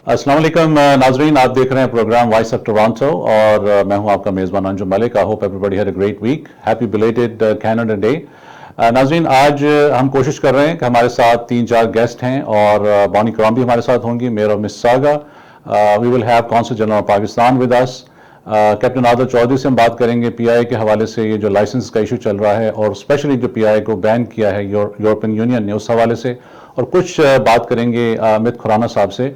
अस्सलाम वालेकुम नाजरीन, आप देख रहे हैं प्रोग्राम वॉइस ऑफ टोरंटो और मैं हूं आपका मेज़बान Anjum Malik. I hope everybody had a great week. Happy belated Canada Day. नाजरीन, आज हम कोशिश कर रहे हैं कि हमारे साथ 3-4 गेस्ट हैं और बॉनी कराम भी हमारे साथ होंगी, mayor of Mississauga. We will have consul general of Pakistan with us. Captain Aadar Chaudhry से हम बात करेंगे पीआई के हवाले से, ये जो लाइसेंस का इशू चल रहा है और स्पेशली जो पीआई को बैन किया है यूरोपियन यूनियन ने, उस हवाले से। और कुछ बात करेंगे अमित खुराना साहब से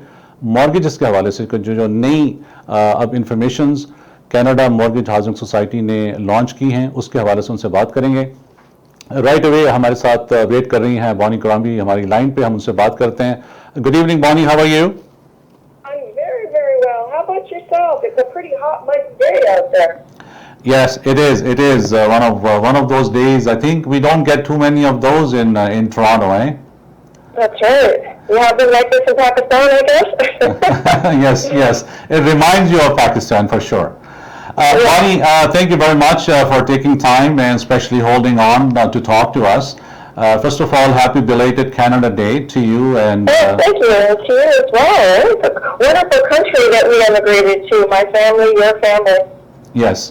मॉर्गेजेस के हवाले से, जो नई अब informations Canada mortgage housing society ने लॉन्च की हैं, उसके हवाले से उनसे बात करेंगे। राइट अवे हमारे साथ वेट कर रही हैं बॉनी कराम भी हमारी लाइन पे, हम उनसे बात करते हैं। Good evening Bonnie, how are you? About yourself? It's a pretty hot, muggy day out there. Yes, it is. It is one of those days. I think we don't get too many of those in Toronto, eh? That's right. You have been like this in Pakistan, I guess. Yes. It reminds you of Pakistan for sure. Bonnie, thank you very much for taking time and especially holding on to talk to us. First of all, happy belated Canada Day to you and. Thank you, and to you as well. It's a wonderful country that we emigrated to. My family, your family. Yes.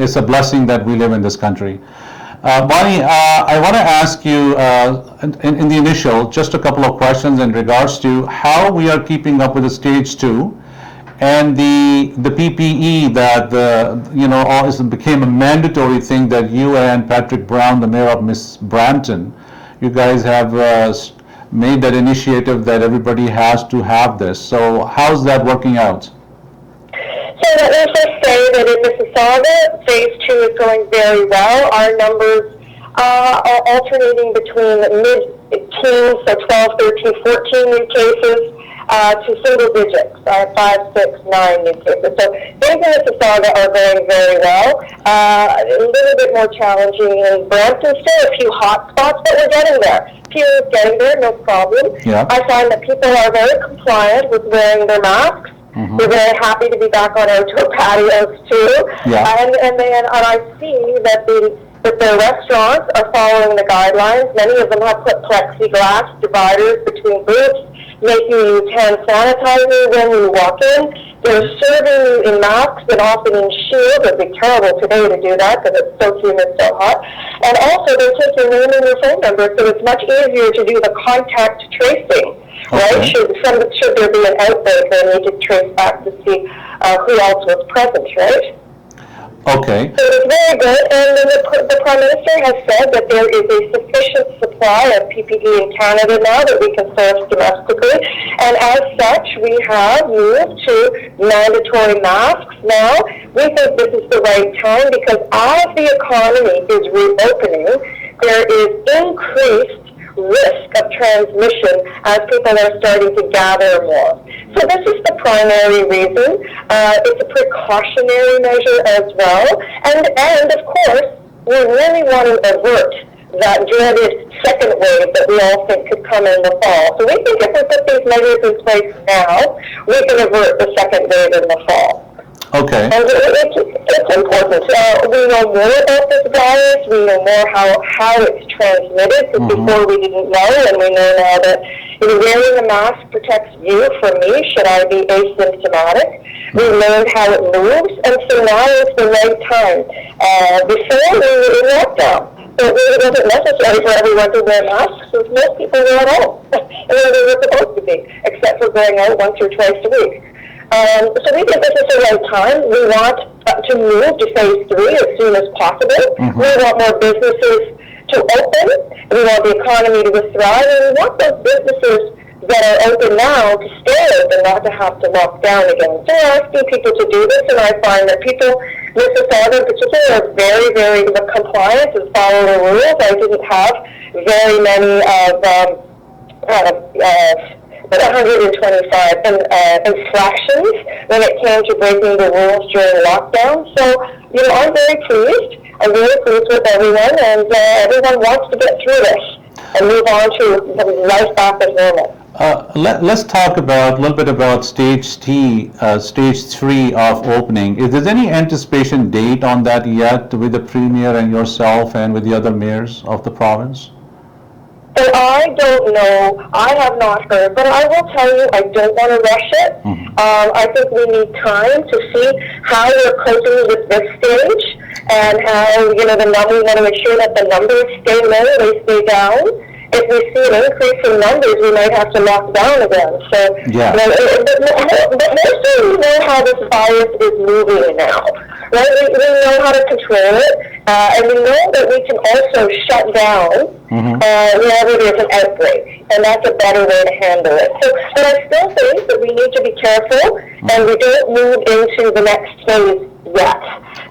It's a blessing that we live in this country. Bonnie, I want to ask you in the initial just a couple of questions in regards to how we are keeping up with the stage 2 and the PPE that became a mandatory thing that you and Patrick Brown, the mayor of Miss Brampton, you guys have made that initiative that everybody has to have this. So how's that working out? So let me just say that in Mississauga, phase 2 is going very well. Our numbers are alternating between mid-teens, so 12, 13, 14 new cases, to single digits, 5, 6, 9 new cases. So things in Mississauga are going very well. A little bit more challenging in Brampton, still a few hot spots, but we're getting there. Few is getting there, no problem. Yeah. I find that people are very compliant with wearing their masks. Mm-hmm. We're very happy to be back on outdoor patios too. Yeah. And I see that the restaurants are following the guidelines. Many of them have put plexiglass dividers between booths, making you use hand sanitizer when you walk in. They're serving you in masks and often in shields. It would be terrible today to do that because it's so humid, so hot. And also they take your name and your phone number, so it's much easier to do the contact tracing. Okay. Right? Should there be an outbreak, they need to trace back to see who else was present, right? Okay. So it's very good, and then the Prime Minister has said that there is a sufficient supply of PPE in Canada now that we can source domestically, and as such, we have moved to mandatory masks now. We think this is the right time because as the economy is reopening, there is increased risk of transmission as people are starting to gather more. So this is the primary reason. It's a precautionary measure as well. And of course, we really want to avert that dreaded second wave that we all think could come in the fall. So we think if we put these measures in place now, we can avert the second wave in the fall. Okay. And it's important. We know more about this virus. We know more how it's transmitted. Because before we didn't know, and we know now that wearing a mask protects you from me should I be asymptomatic. We learned how it moves, and so now is the right time. Before we were in lockdown, so it really wasn't necessary for everyone to wear masks because most people were at home, and they were supposed to be, except for going out once or twice a week. So we think this is the right time. We want to move to phase 3 as soon as possible. We want more businesses to open. We want the economy to thrive. And we want those businesses that are open now to stay open, not to have to lock down again. So we're asking people to do this, and I find that people, Mississauga in particular, are very, very compliant and follow the rules. I didn't have very many but 125 infractions when it came to breaking the rules during lockdown. So, I'm very pleased. I'm very pleased with everyone, and everyone wants to get through this and move on to life back as normal. Let's talk a little bit about stage 3 of opening. Is there any anticipation date on that yet with the Premier and yourself and with the other mayors of the province? So I don't know. I have not heard, but I will tell you, I don't want to rush it. I think we need time to see how we're coping with this stage and how, we want to make sure that the numbers stay low, they stay down. If we see an increase in numbers, we might have to lock down again. So, Yeah. But mostly we know how this virus is moving now. Right? We know how to control it, and we know that we can also shut down whenever there's an outbreak, and that's a better way to handle it. So, but I still think that we need to be careful, and we don't move into the next phase yet.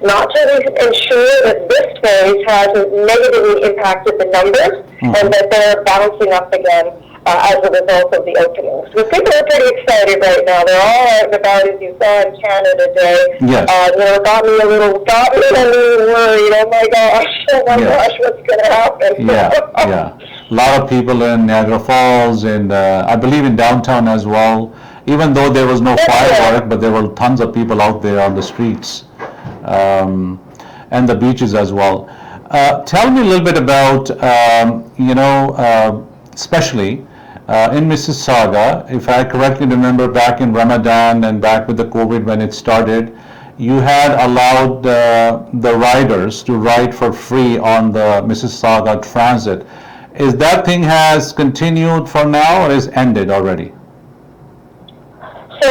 Not to ensure that this phase hasn't negatively impacted the numbers and that they're bouncing up again as a result of the openings. But people are pretty excited right now. They're all out and about, as you saw in Canada Day. Yes. Got me a little worried. Oh my gosh, what's going to happen? Yeah. A lot of people in Niagara Falls and I believe in downtown as well. Even though there was no firework, but there were tons of people out there on the streets and the beaches as well. Tell me a little bit about, especially in Mississauga, if I correctly remember back in Ramadan and back with the COVID when it started, you had allowed the riders to ride for free on the Mississauga Transit. Is that thing has continued for now or is ended already? So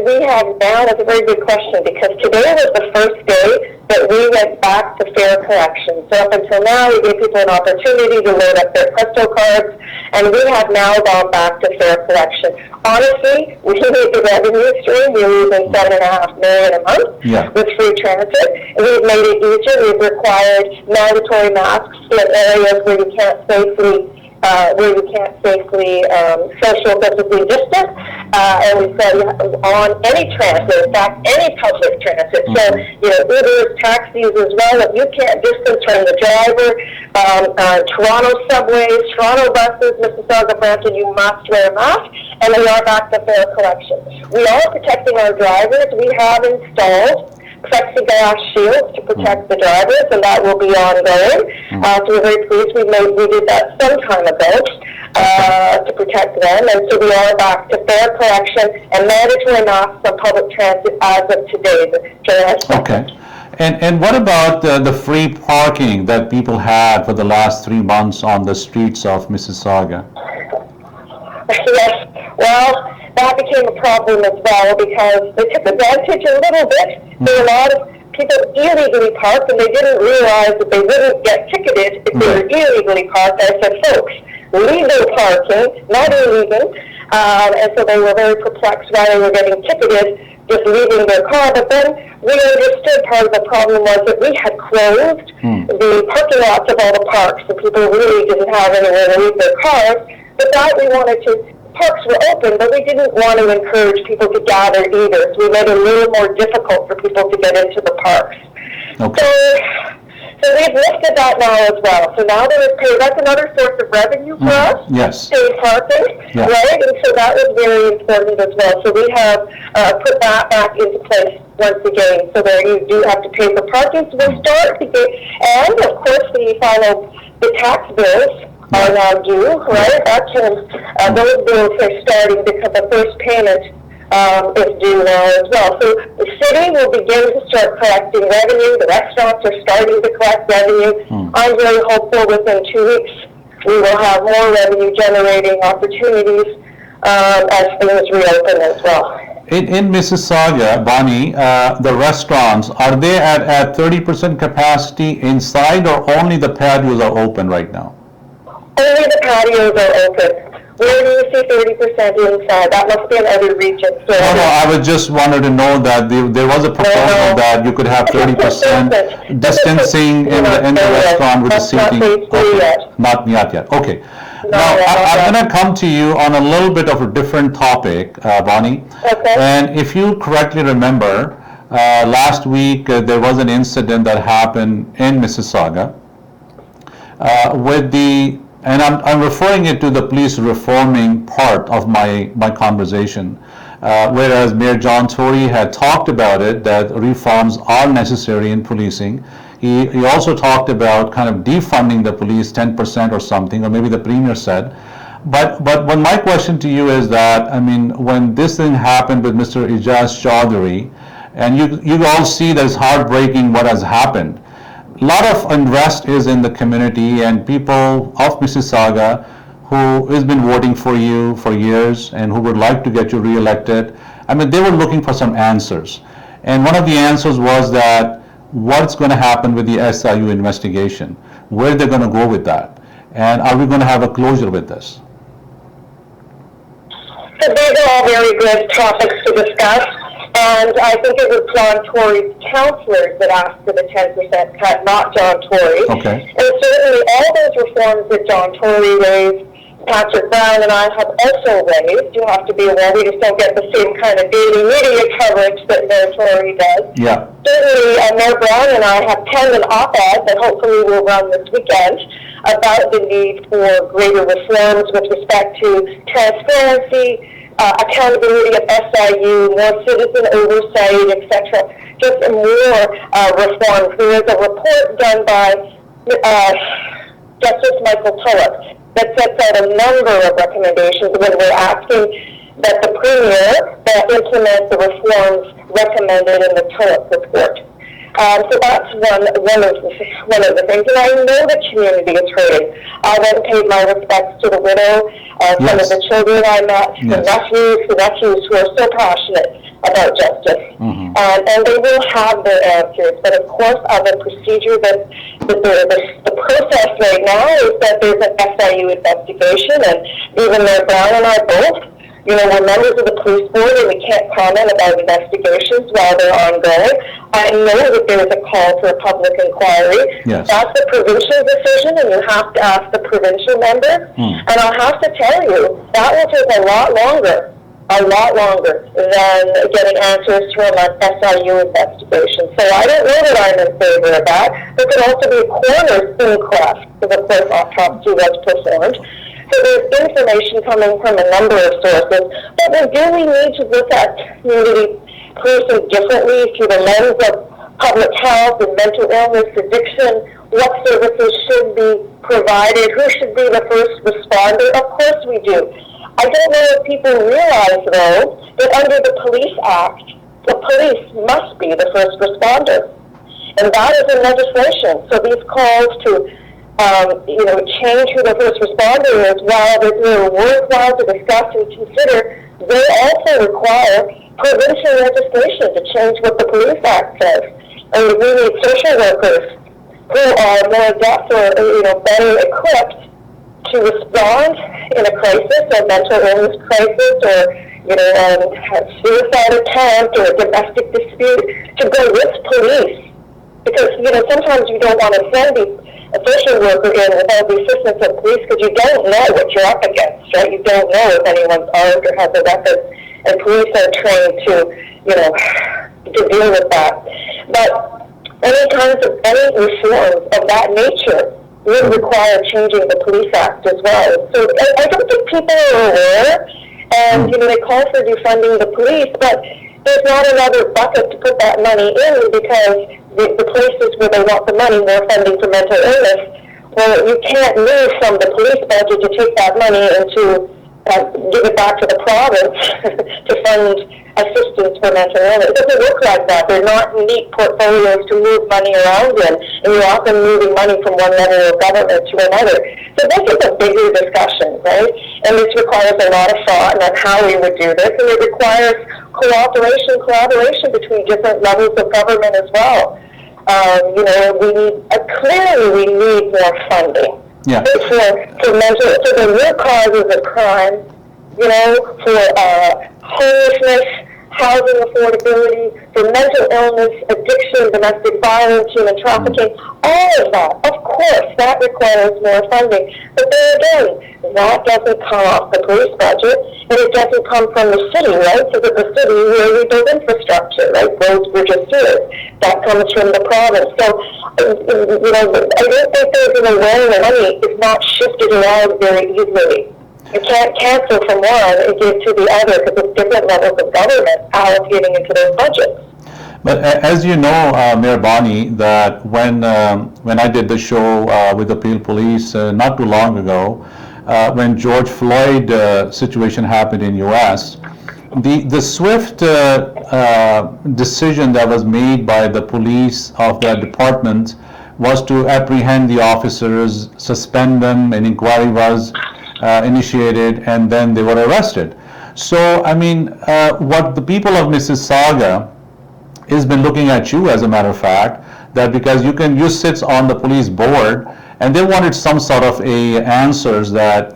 we have now, that's a very good question, because today was the first day that we went back to fare collection. So up until now, we gave people an opportunity to load up their Presto cards, and we have now gone back to fare collection. Honestly, we need the revenue stream. We're losing $7.5 million a month with free transit. We've made it easier. We've required mandatory masks in areas where you can't safely social physically distance, and we said on any transit, in fact, any public transit. So, Ubers, taxis as well, if you can't distance from the driver, Toronto subways, Toronto buses, Mississauga, Brampton, you must wear a mask, and we are back to fare collection. We are protecting our drivers. We have installed plexiglass shields to protect the drivers, and that will be ongoing. So we're very pleased. We did that some time ago to protect them, and so we are back to fare collection and mandatory masks on public transit as of today. Okay. And what about the free parking that people had for the last 3 months on the streets of Mississauga? Yes. Well, that became a problem as well because they took advantage a little bit. There were a lot of people illegally parked, and they didn't realize that they wouldn't get ticketed if they were illegally parked. I said, folks, legal parking, not illegal. And so they were very perplexed why they were getting ticketed just leaving their car. But then we understood part of the problem was that we had closed the parking lots of all the parks, and people really didn't have anywhere to leave their cars. But that we wanted to. Parks were open, but we didn't want to encourage people to gather either. So we made it a little more difficult for people to get into the parks. Okay. So we've lifted that now as well. So now there is paid. That's another source of revenue for us. Yes. Paid parking, right? And so that was very important as well. So we have put that back into place once again. So there you do have to pay for parking. So we'll start to get, and of course the tax bills are now due, right? Those bills are starting because the first payment is due now as well. So the city will begin to start collecting revenue. The restaurants are starting to collect revenue. I'm very hopeful within 2 weeks we will have more revenue generating opportunities as things reopen as well. In Mississauga, Bonnie, the restaurants, are they at 30% capacity inside or only the patios are open right now? Only the patios are open. Where do you see 30% inside? That must be in other regions. So No, I was just wanted to know that there was a proposal that you could have 30% distancing in the restaurant with the seating. Not yet. Okay. Now, I'm going to come to you on a little bit of a different topic, Bonnie. Okay. And if you correctly remember, last week there was an incident that happened in Mississauga and I'm referring it to the police reforming part of my conversation, whereas Mayor John Tory had talked about it, that reforms are necessary in policing. He also talked about kind of defunding the police 10% or something, or maybe the premier said. But my question to you is that, I mean, when this thing happened with Mr. Ijaz Chaudhry, and you all see that it's heartbreaking what has happened. A lot of unrest is in the community, and people of Mississauga who has been voting for you for years and who would like to get you re-elected, I mean, they were looking for some answers. And one of the answers was that what's going to happen with the SIU investigation, where they're going to go with that, and are we going to have a closure with this? So these are all very good topics to discuss. And I think it was John Tory's counselors that asked for the 10% cut, not John Tory. Okay. And certainly all those reforms that John Tory raised, Patrick Brown and I have also raised. You have to be aware we just don't get the same kind of daily media coverage that Mayor Tory does. Yeah. Certainly, Mayor Brown and I have penned an op-ed that hopefully will run this weekend about the need for greater reforms with respect to transparency, accountability of SIU, more citizen oversight, etc. Just more reforms. There is a report done by Justice Michael Tulloch that sets out a number of recommendations when we're asking that the Premier implement the reforms recommended in the Tulloch report. So that's one of the things. And I know the community is hurting. I went and paid my respects to the widow, some of the children I met, the nephews who are so passionate about justice. And they will have their answers. But of course, the procedure the process right now is that there's an SIU investigation, and even though Brown and I both, we're members of the police board and we can't comment about investigations while they're ongoing. I know that there is a call for a public inquiry. Yes. That's the provincial decision, and you have to ask the provincial member. And I'll have to tell you, that will take a lot longer than getting answers from an SIU investigation. So I don't know that I'm in favor of that. There could also be a coroner's inquest if a court autopsy was performed. So there's information coming from a number of sources, but we need to look at community policing differently through the lens of public health and mental illness, addiction, what services should be provided, who should be the first responder. Of course we do. I don't know if people realize, though, that under the Police Act, the police must be the first responder. And that is in legislation. So these calls to change who the first responder is, while they're worthwhile to discuss and consider, they also require provincial legislation to change what the Police Act says. And we need social workers who are more adept or better equipped to respond in a crisis, a mental illness crisis, or a suicide attempt or a domestic dispute, to go with police. Because sometimes you don't want to send these a social worker in without the assistance of police, because you don't know what you're up against, right? You don't know if anyone's armed or has a weapon, and police are trained to deal with that. But any reforms of that nature would require changing the Police Act as well. So I don't think people are aware, and they call for defunding the police, but there's not another bucket to put that money in, because the places where they want the money, more funding for mental illness, well, you can't move from the police budget to take that money and to give it back to the province to fund assistance for mental illness. It doesn't work like that. They're not neat portfolios to move money around in, and you're often moving money from one level of government to another. So this is a bigger discussion, right? And this requires a lot of thought on how we would do this, and it requires collaboration between different levels of government as well. We need more funding. Yeah. For the root causes of crime, for homelessness, housing affordability, for mental illness, addiction, domestic violence, human trafficking, all of that. Of course, that requires more funding. But there again, that doesn't come off the police budget, and it doesn't come from the city, right? So that the city where we build infrastructure, right? Roads, bridges, sewers. That comes from the province. So, I don't think there's an awareness that money is not shifted around very easily. You can't cancel from one and give to the other, because it's different levels of government allocating into those budgets. But as you know, Mayor Bani, that when I did the show with the Peel Police not too long ago, when George Floyd situation happened in U.S., the swift decision that was made by the police of that department was to apprehend the officers, suspend them, an inquiry was initiated, and then they were arrested. So, I mean, what the people of Mississauga has been looking at you, as a matter of fact, that because you sit on the police board, and they wanted some sort of a answers that,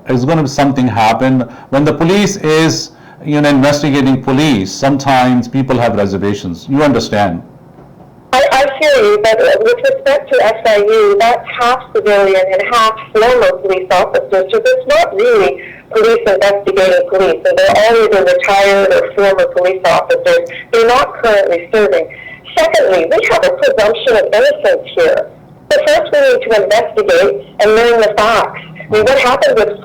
is going to something happen. When the police is, investigating police, sometimes people have reservations. You understand? I hear you, but with respect to SIU, that's half civilian and half former police officers, so it's not really police investigating police. So they're all either retired or former police officers. They're not currently serving. Secondly, we have a presumption of innocence here. So first we need to investigate and learn the facts. I mean, what happened with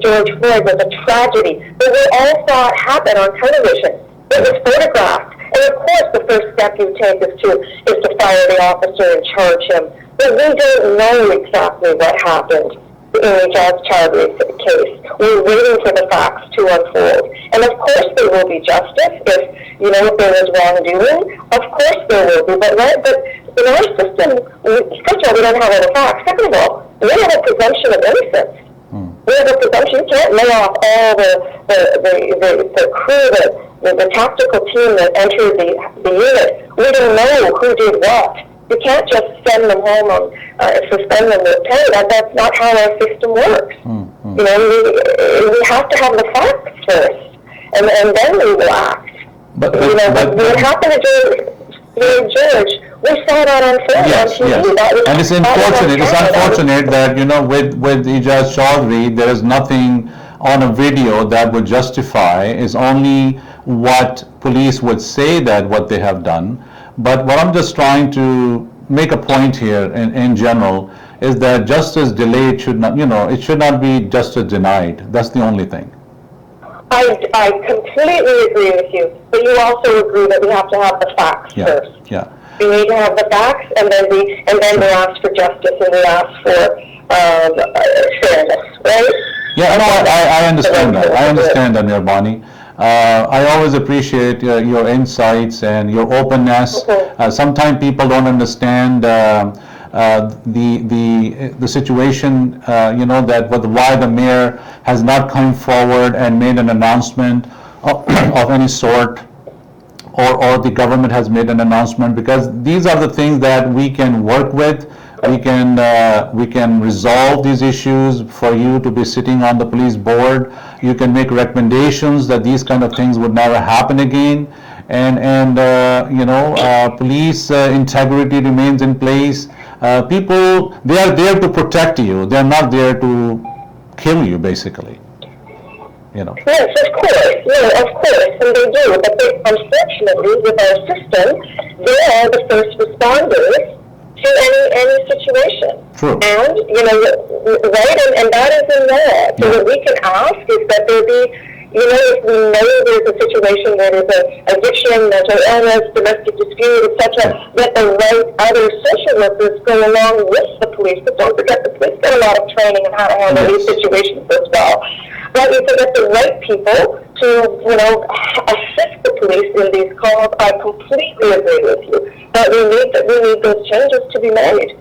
George Floyd was a tragedy, but we all saw it happen on television. It was photographed. And of course the first step you take is to fire the officer and charge him. But we don't know exactly what happened in the Child Rape case. We're waiting for the facts to unfold. And of course there will be justice if there was wrongdoing. Of course there will be. But in our system, first of all, we don't have all the facts. Second of all, we have a presumption of innocence. We have a presumption. You can't lay off all the crew, the tactical team that entered the unit. We don't know who did what. You can't just send them home and suspend them with pay. That's not how our system works. We have to have the facts first, and then we will act. But what happened to George, we saw that unfold on TV. Yes. And it's unfortunate that, with Ijaz Chaudhry, there is nothing on a video that would justify. It's only what police would say that what they have done. But what I'm just trying to make a point here in general is that justice delayed should not, it should not be justice denied. That's the only thing. I completely agree with you, but you also agree that we have to have the facts first. Yeah. We need to have the facts, and then we ask for justice, and we ask for fairness, right? Yeah, no, I understand that. I understand that, Bani. I always appreciate your insights and your openness. Sometimes people don't understand the situation, why the mayor has not come forward and made an announcement of any sort, or the government has made an announcement, because these are the things that we can work with. We can resolve these issues for you to be sitting on the police board. You can make recommendations that these kind of things would never happen again, and police integrity remains in place. People, they are there to protect you. They are not there to kill you, basically. Yes, of course. And they do. But unfortunately, with our system, they are the first responders to any situation. True. And, right, and that is in law. So what we can ask is that there be, if we know there's a situation where there's addiction, mental illness, domestic dispute, etc., that the right other social workers go along with the police. But don't forget, the police get a lot of training on how to handle these situations as well. But if they get the right people to, assist the police in these calls, I completely agree with you. But we need those changes to be made.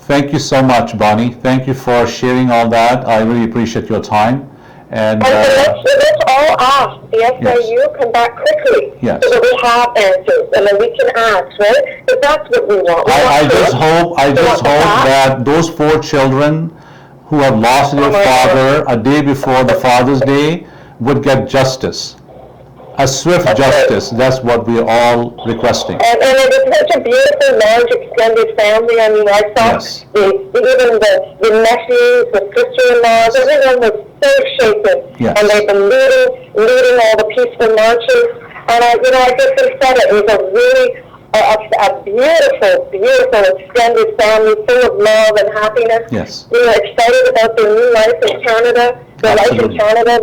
Thank you so much, Bonnie. Thank you for sharing all that. I really appreciate your time. And let's all ask the SIU come back quickly so that we have answers and then we can ask, right? Because that's what we want. I just hope that those 4 children who have lost their father a day before the Father's Day would get justice. A swift justice. That's what we're all requesting. And it is such a beautiful, large, extended family. I mean, I saw even the nephews, the sister-in-laws, everyone was so shaken. Yes. And they've been leading all the peaceful marches. And I just said it was a really a beautiful, beautiful extended family full of love and happiness. Yes. Excited about their new life in Canada, their life in Canada,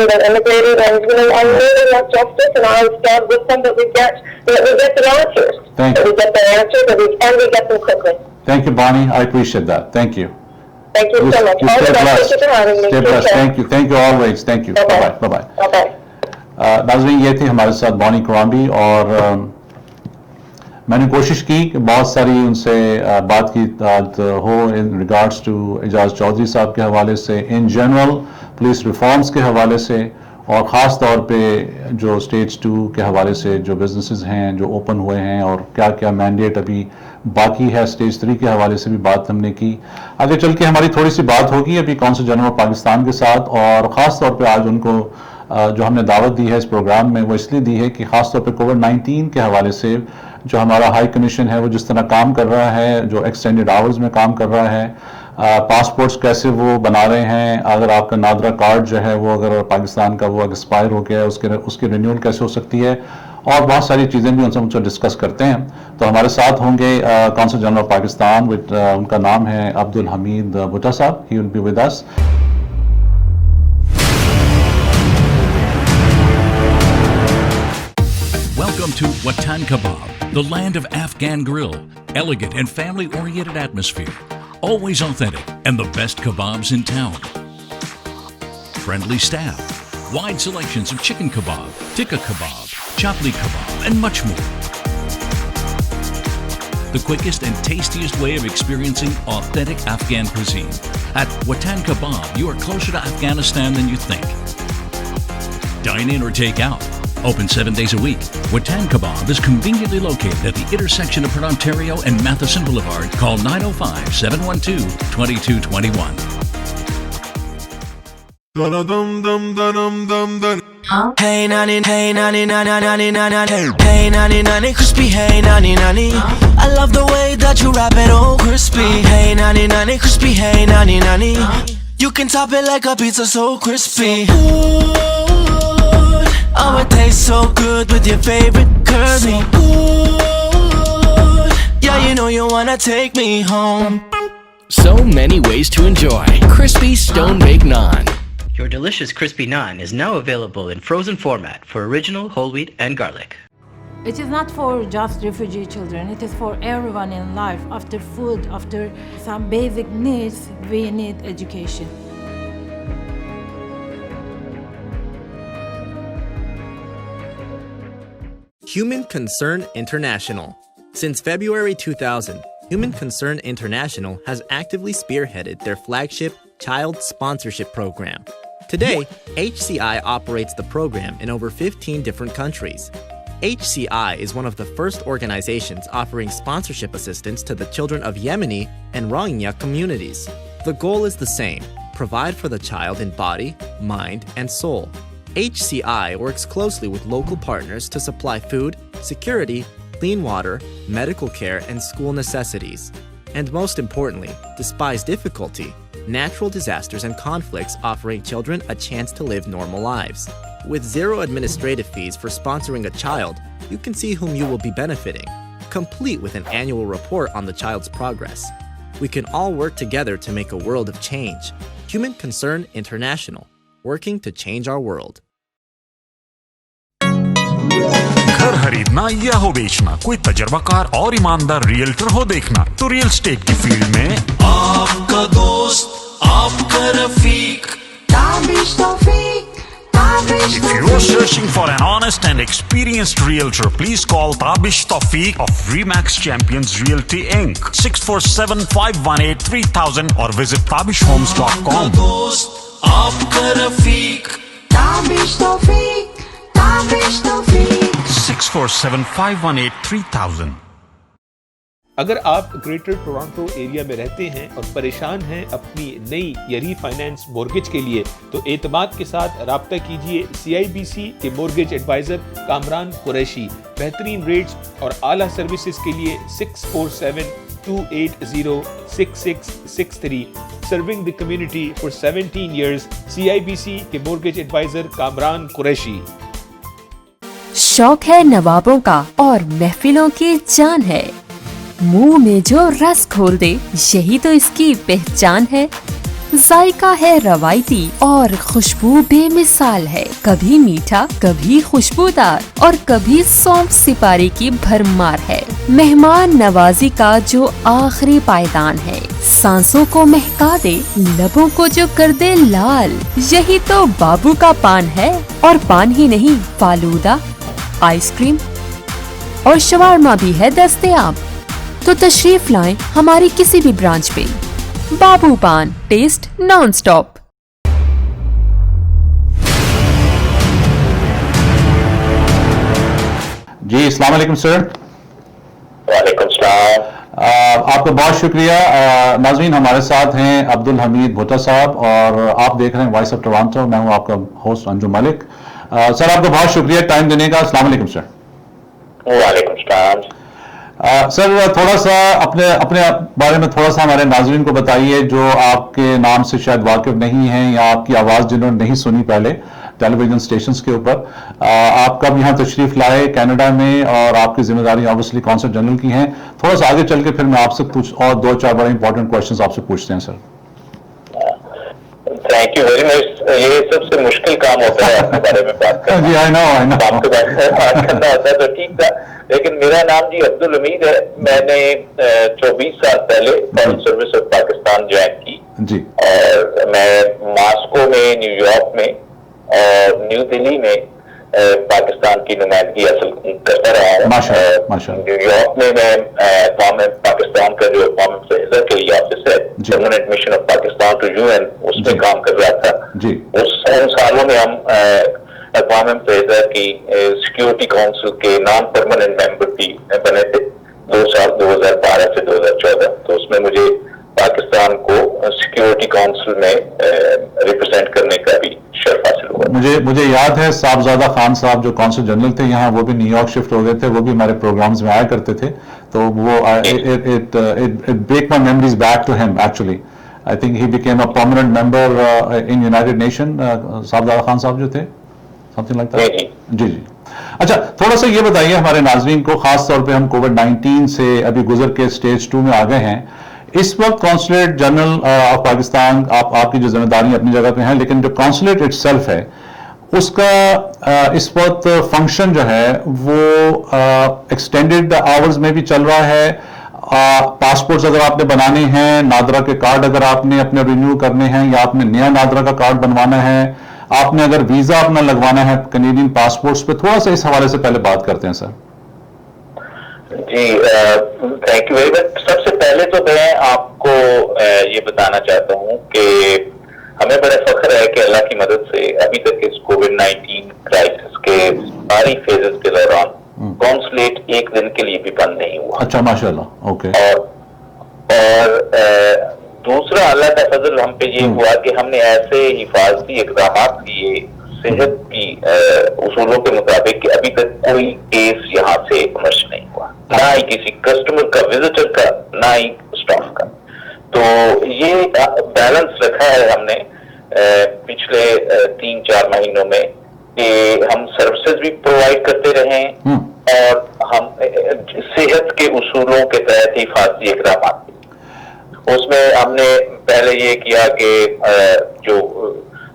immigrated, and really want justice, and I stand with them that we get the answers. Thank you. That we get the answers, and we get them quickly. Thank you, Bonnie. I appreciate that. Thank you. Thank you so much. You All the stay best. blessed. Thank you for having me. Stay blessed. Thank you. Thank you always. Thank you. Bye bye. Bye bye. Bye. नाज़रीन, ये थी हमारे साथ Bonnie क्रॉम्बी, और मैंने कोशिश की कि बहुत सारी उनसे बात की हो in regards to Ejaz Chaudhry sahab के हवाले से, इन जनरल पुलिस रिफॉर्म्स के हवाले से, और ख़ास तौर पे जो स्टेज 2 के हवाले से जो बिजनेसेस हैं जो ओपन हुए हैं, और क्या क्या मैंडेट अभी बाकी है स्टेज 3 के हवाले से भी बात हमने की। आगे चल के हमारी थोड़ी सी बात होगी अभी कौंसल जनरल पाकिस्तान के साथ, और ख़ास तौर पे आज उनको जो हमने दावत दी है इस प्रोग्राम में वो इसलिए दी है कि ख़ास तौर पे कोविड-19 के हवाले से जो हमारा हाई कमीशन है वो जिस तरह काम कर रहा है, जो एक्सटेंडेड आवर्स में काम कर रहा है, पासपोर्ट्स कैसे वो बना रहे हैं, अगर आपका नादरा कार्ड जो है वो अगर पाकिस्तान का वो एक्सपायर हो गया है उसकी रिन्यूअल कैसे हो सकती है, और बहुत सारी चीज़ें भी उनसे डिस्कस करते हैं। तो हमारे साथ होंगे कौंसल जनरल पाकिस्तान विद उनका नाम है अब्दुल हमीद भुट्टा साहब। He will be with us. Welcome to Watan Kebab, the land of Afghan grill. Elegant and family-oriented atmosphere. Always authentic and the best kebabs in town. Friendly staff. Wide selections of chicken kebab, tikka kebab, chapli kebab, and much more. The quickest and tastiest way of experiencing authentic Afghan cuisine. At Watan Kebab, you are closer to Afghanistan than you think. Dine in or take out. Open 7 days a week. Watan Kebab is conveniently located at the intersection of Port Ontario and Matheson Boulevard. Call 905-712-2221. Hey nani, hey nani, nani, nani, nani, hey nani, nani, crispy, hey nani, nani. I love the way that you wrap it, oh crispy. Hey nani, nani, crispy, hey nani, nani. You can top it like a pizza, so crispy. Oh, it tastes so good with your favorite curves. So good. Yeah, you know you wanna take me home. So many ways to enjoy crispy stone-baked naan. Your delicious crispy naan is now available in frozen format for original whole wheat and garlic. It is not for just refugee children, it is for everyone in life. After food, after some basic needs, we need education. Human Concern International. Since February 2000, Human Concern International has actively spearheaded their flagship child sponsorship program. Today, HCI operates the program in over 15 different countries. HCI is one of the first organizations offering sponsorship assistance to the children of Yemeni and Rohingya communities. The goal is the same: provide for the child in body, mind, and soul. HCI works closely with local partners to supply food, security, clean water, medical care, and school necessities. And most importantly, despite difficulty, natural disasters and conflicts, offering children a chance to live normal lives. With zero administrative fees for sponsoring a child, you can see whom you will be benefiting, complete with an annual report on the child's progress. We can all work together to make a world of change. Human Concern International, working to change our world. घर खरीदना या हो बेचना, कोई तजर्बाकार और ईमानदार realtor हो देखना, तो रियल एस्टेट की फील्ड में आपका दोस्त, आपका रफीक, ताबिश तौफीक, Tabish If you are searching for an honest and experienced realtor, please call Tabish Tawfiq of Remax Champions Realty Inc. 647-518-3000 or visit tabishhomes.com. दोस्त, आपका रफीक, ताबिश तौफीक, ताबिश तौफीक. 647-518-3000. अगर आप ग्रेटर टोरंटो एरिया में रहते हैं और परेशान हैं अपनी नई या रीफाइनेंस मोर्गेज के लिए, तो एतमाद के साथ राब्ता कीजिए CIBC के मोर्गेज एडवाइजर कामरान कुरैशी। बेहतरीन रेट्स और आला सर्विसेज के लिए 647-280-6663. Serving the community for 17 years. CIBC के मोर्गेज एडवाइजर कामरान कुरैशी। शौक है नवाबों का और महफिलों की जान है, मुंह में जो रस खोल दे यही तो इसकी पहचान है। जायका है रवायती और खुशबू बेमिसाल है, कभी मीठा, कभी खुशबूदार और कभी सौंफ सिपारी की भरमार है। मेहमान नवाजी का जो आखिरी पायदान है, सांसों को महका दे, लबों को जो कर दे लाल, यही तो बाबू का पान है। और पान ही नहीं, फालूदा, आइसक्रीम और शवारमा भी है दस्तयाब। तो तशरीफ लाएं हमारी किसी भी ब्रांच पे। बाबू पान, टेस्ट नॉन स्टॉप। जी अस्सलाम वालेकुम सर। वालेकुम सलाम। आपका बहुत शुक्रिया। नाज़रीन, हमारे साथ हैं अब्दुल हमीद भुट्टा साहब और आप देख रहे हैं वॉइस ऑफ टोरंटो। मैं हूं आपका होस्ट अंजुम मलिक। सर आपका बहुत शुक्रिया टाइम देने का। अस्सलाम वालेकुम सर। वालेकुम सलाम। सर थोड़ा सा अपने अपने बारे में थोड़ा सा हमारे नाज़रीन को बताइए जो आपके नाम से शायद वाकिफ नहीं हैं या आपकी आवाज़ जिन्होंने नहीं सुनी पहले टेलीविजन स्टेशंस के ऊपर। आप कब यहाँ तशरीफ लाए कनाडा में और आपकी जिम्मेदारी ऑब्वियसली कौंसल जनरल की हैं। थोड़ा सा आगे चल के फिर मैं आपसे कुछ और दो चार बड़े इंपॉर्टेंट क्वेश्चंस आपसे पूछते हैं sir. Thank you very much. ये सबसे मुश्किल काम होता है आपके बारे में बात करना। जी आई नो आपके बारे में बात करना होता है तो ठीक था, लेकिन मेरा नाम जी अब्दुल हमीद है। मैंने 24 साल पहले foreign service of Pakistan join की जी। और मैं मास्को में, न्यूयॉर्क में और न्यू दिल्ली में पाकिस्तान की नुमाइंदगी हासिल करता रहा हूँ। न्यूयॉर्क में मैं पाकिस्तान का जो अफवाम के लिए ऑफिस है, permanent mission of Pakistan to UN, उसमें काम कर रहा था जी। उन सालों में हम अफवाम मुत्तहिदा की सिक्योरिटी काउंसिल के नॉन परमानेंट मेंबर भी बने थे 2 साल 2012 से 2014। तो उसमें मुझे पाकिस्तान को सिक्योरिटी काउंसिल में रिप्रेजेंट करने का भी शर्फ हासिल हुआ। मुझे याद है साहबजादा खान साहब जो कौंसल जनरल थे यहाँ, वो भी न्यूयॉर्क शिफ्ट हो गए थे, वो भी हमारे प्रोग्राम्स में आया करते थे। तो वो it break my memories back to him actually. I think he became a permanent member in United Nation. Sahabzada Khan sahab जो थे समथिंग लाइक दैट। जी जी। अच्छा थोड़ा सा ये बताइए हमारे नाजरीन को, खास तौर पे हम कोविड-19 से अभी गुजर के स्टेज 2 में आ गए हैं। इस वक्त कॉन्सुलेट जनरल ऑफ पाकिस्तान, आपकी जो जिम्मेदारी अपनी जगह पे है, लेकिन जो कॉन्सुलेट इटसेल्फ है उसका इस वक्त फंक्शन जो है वो एक्सटेंडेड आवर्स में भी चल रहा है। पासपोर्ट्स अगर आपने बनाने हैं, नादरा के कार्ड अगर आपने अपने रिन्यू करने हैं या आपने नया नादरा का कार्ड बनवाना है, आपने अगर वीजा अपना लगवाना है कैनेडियन पासपोर्ट्स पे, थोड़ा सा इस हवाले से पहले बात करते हैं सर। जी थैंक यू वेरी मच। सबसे पहले तो मैं आपको ये बताना चाहता हूँ कि हमें बड़ा फख्र है कि अल्लाह की मदद से अभी तक इस कोविड-19 क्राइसिस के सारी फेजेस के दौरान कॉन्सुलेट एक दिन के लिए भी बंद नहीं हुआ। अच्छा माशाल्लाह। ओके। और दूसरा अल्लाह का फजल हम पे ये हुआ कि हमने ऐसे हिफाजती इक़दाम लिए सेहत की उसूलों के मुताबिक कि अभी तक कोई केस यहाँ से इमर्ज नहीं हुआ, ना ही किसी कस्टमर का, विजिटर का, ना ही स्टाफ का। तो ये बैलेंस रखा है हमने पिछले 3-4 महीनों में कि हम सर्विसेज भी प्रोवाइड करते रहे और हम सेहत के उसूलों के तहत हिफाजती इक़दाम। उसमें हमने पहले ये किया कि जो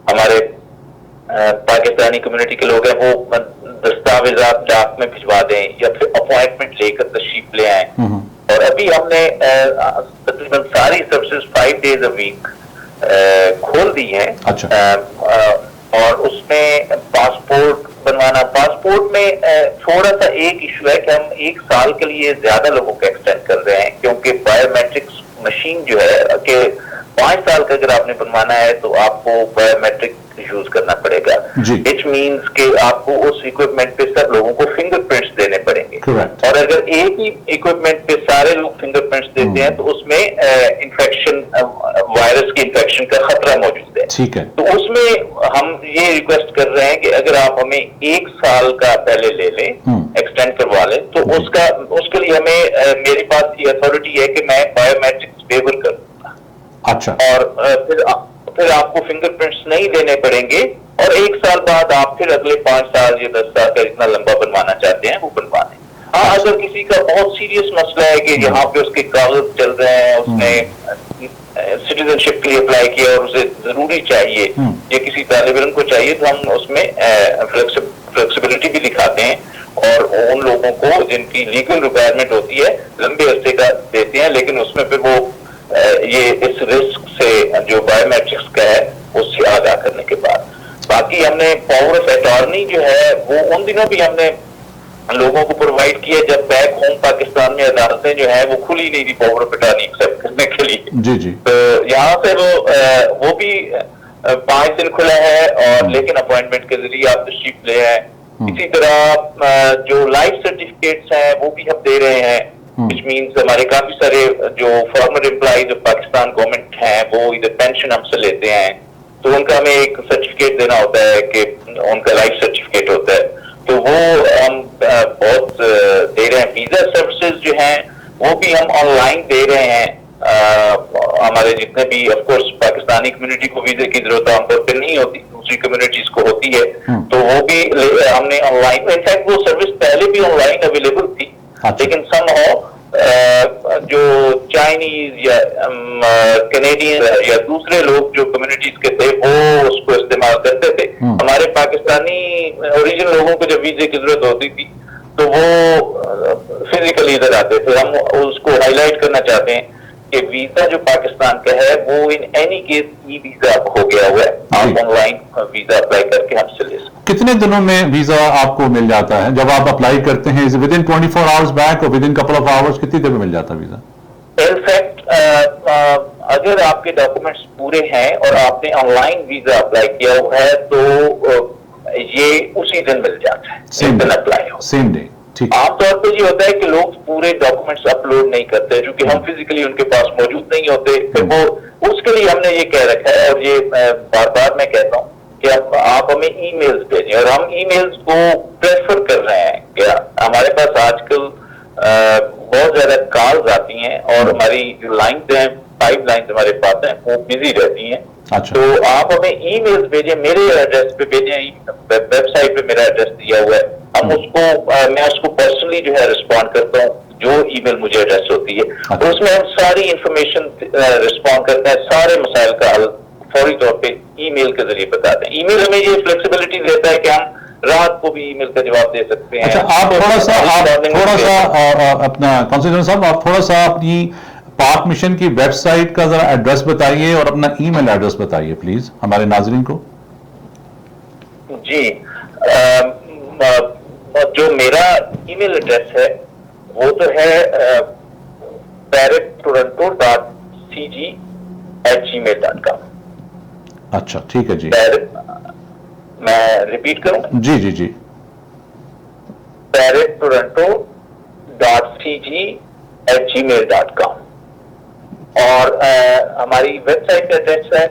हमारे पाकिस्तानी कम्युनिटी के लोग हैं वो दस्तावेजात डाक में भिजवा दें या फिर अपॉइंटमेंट लेकर तशरीफ ले आए। और अभी हमने तकरीबन सारी सर्विसेज 5 days a week खोल दी हैं। और उसमें पासपोर्ट बनवाना, पासपोर्ट में थोड़ा सा एक इशू है कि हम 1 साल के लिए ज्यादा लोगों को एक्सटेंड कर रहे हैं, क्योंकि बायोमेट्रिक्स मशीन जो है कि 5 साल का अगर आपने बनवाना है तो आपको बायोमेट्रिक यूज करना पड़ेगा। इट मीन्स कि आपको उस इक्विपमेंट पे सब लोगों को फिंगरप्रिंट्स देने पड़ेंगे। और अगर एक ही इक्विपमेंट पे सारे लोग फिंगरप्रिंट्स देते हैं तो उसमें इन्फेक्शन, वायरस की इन्फेक्शन का खतरा मौजूद है। ठीक है। तो उसमें हम ये रिक्वेस्ट कर रहे हैं कि अगर आप हमें 1 साल का पहले ले लें, एक्सटेंड करवा लें, तो उसके लिए हमें मेरे पास ये अथॉरिटी है कि मैं बायोमेट्रिक्स वेवर कर दूंगा। अच्छा। और फिर आपको फिंगरप्रिंट्स नहीं देने पड़ेंगे और 1 साल बाद आप फिर अगले 5 साल या 10 साल का इतना लंबा बनवाना चाहते हैं वो बनवा लें। ہاں اگر کسی کا بہت سیریس مسئلہ ہے کہ یہاں پہ اس کے کاغذ چل رہے ہیں, اس نے سٹیزن شپ کے لیے اپلائی کیا اور اسے ضروری چاہیے یا کسی طالب علم کو چاہیے, تو ہم اس میں فلیکسیبلٹی بھی دکھاتے ہیں اور ان لوگوں کو جن کی لیگل ریکوائرمنٹ ہوتی ہے لمبے عرصے کا دیتے ہیں, لیکن اس میں پھر وہ یہ اس رسک سے جو بایو میٹرکس کا ہے اس سے آگاہ کرنے کے بعد. باقی ہم نے پاور آف اٹارنی جو ہے وہ ان دنوں بھی ہم نے لوگوں کو پرووائڈ کیا جب بیک ہوم پاکستان میں عدالتیں جو ہیں وہ کھلی نہیں تھی پاور آف اٹارنی ایکسپٹ کرنے کے لیے. جی جی. تو یہاں سے وہ بھی 5 دن کھلا ہے اور لیکن اپوائنٹمنٹ کے ذریعے آپ تشریف لے آئے. اسی طرح جو لائف سرٹیفکیٹس ہیں وہ بھی ہم دے رہے ہیں, which means ہمارے کافی سارے جو former employees of Pakistan government ہیں وہ ادھر پینشن ہم سے لیتے ہیں, تو ان کا ہمیں ایک سرٹیفکیٹ دینا ہوتا ہے کہ ان کا لائف سرٹیفکیٹ ہوتا ہے, تو وہ ہم بہت دے رہے ہیں. ویزا سروسز جو ہیں وہ بھی ہم آن لائن دے رہے ہیں. ہمارے جتنے بھی آف کورس پاکستانی کمیونٹی کو ویزے کی ضرورت عام طور پہ نہیں ہوتی, دوسری کمیونٹیز کو ہوتی ہے, تو وہ بھی ہم نے آن لائن, انفیکٹ وہ سروس پہلے بھی آن لائن اویلیبل تھی, لیکن سم ہاؤ جو چائنیز یا کینیڈین یا دوسرے لوگ جو کمیونٹیز کے تھے وہ اس کو استعمال کرتے تھے. ہمارے پاکستانی اوریجن لوگوں کو جب ویزے کی ضرورت ہوتی تھی تو وہ فزیکلی ادھر آتے تھے. ہم اس کو ہائی لائٹ کرنا چاہتے ہیں کہ ویزا جو پاکستان کا ہے وہ in any case e visa ہو گیا ہوا ہے, آپ آن لائن ویزا اپلائی کر کے ہم سے لے سکتے. کتنے دنوں میں ویزا آپ کو مل جاتا ہے جب آپ اپلائی کرتے ہیں؟ ود ان 24 آورس بیک اور with in couple of hours کتنی دیر میں مل جاتا ہے ویزا؟ انفیکٹ اگر آپ کے ڈاکومنٹس پورے ہیں اور آپ نے آن لائن ویزا اپلائی کیا ہوا ہے تو یہ اسی دن مل جاتا ہے, سیم دن اپلائی ہو, سیم ڈے. عام طور پہ یہ ہوتا ہے کہ لوگ پورے ڈاکومنٹس اپلوڈ نہیں کرتے کیونکہ ہم فزیکلی ان کے پاس موجود نہیں ہوتے. پھر وہ اس کے لیے ہم نے یہ کہہ رکھا ہے اور یہ بار بار میں کہتا ہوں کہ آپ ہمیں ای میلز بھیجیں, اور ہم ای میلز کو پریفر کر رہے ہیں کہ ہمارے پاس آج کل بہت زیادہ کالز آتی ہیں اور ہماری جو لائنز ہیں, 5 لائنز ہمارے پاس ہیں, وہ بزی رہتی ہیں. تو آپ ہمیں ای میلز بھیجیں, میرے ایڈریس پہ بھیجیں, ویب سائٹ پہ میرا ایڈریس دیا ہوا ہے, ہم اس کو میں اس کو پرسنلی جو ہے رسپونڈ کرتا ہوں جو ای میل مجھے ایڈریس ہوتی ہے, اور اس میں ہم ساری انفارمیشن رسپونڈ کرتے ہیں, سارے مسائل کا حل فوری طور پہ ای میل کے ذریعے بتاتے ہیں. ای میل ہمیں یہ فلیکسیبلٹی دیتا ہے کہ ہم رات کو بھی ای میل کا جواب دے سکتے ہیں. اچھا, آپ تھوڑا سا اپنا کانسٹیٹیوشن صاحب, آپ تھوڑا سا اپنی پاک مشن کی ویب سائٹ کا ذرا ایڈریس بتائیے اور اپنا ای میل ایڈریس بتائیے پلیز ہمارے ناظرین کو. جی, جو میرا ای میل ایڈریس ہے وہ تو ہے parrottoronto.cg@gmail.com. اچھا ٹھیک ہے جی, میں ریپیٹ کروں. جی جی جی, parrottoronto.cg@gmail.com. اور ہماری ویب سائٹ کا ایڈریس ہے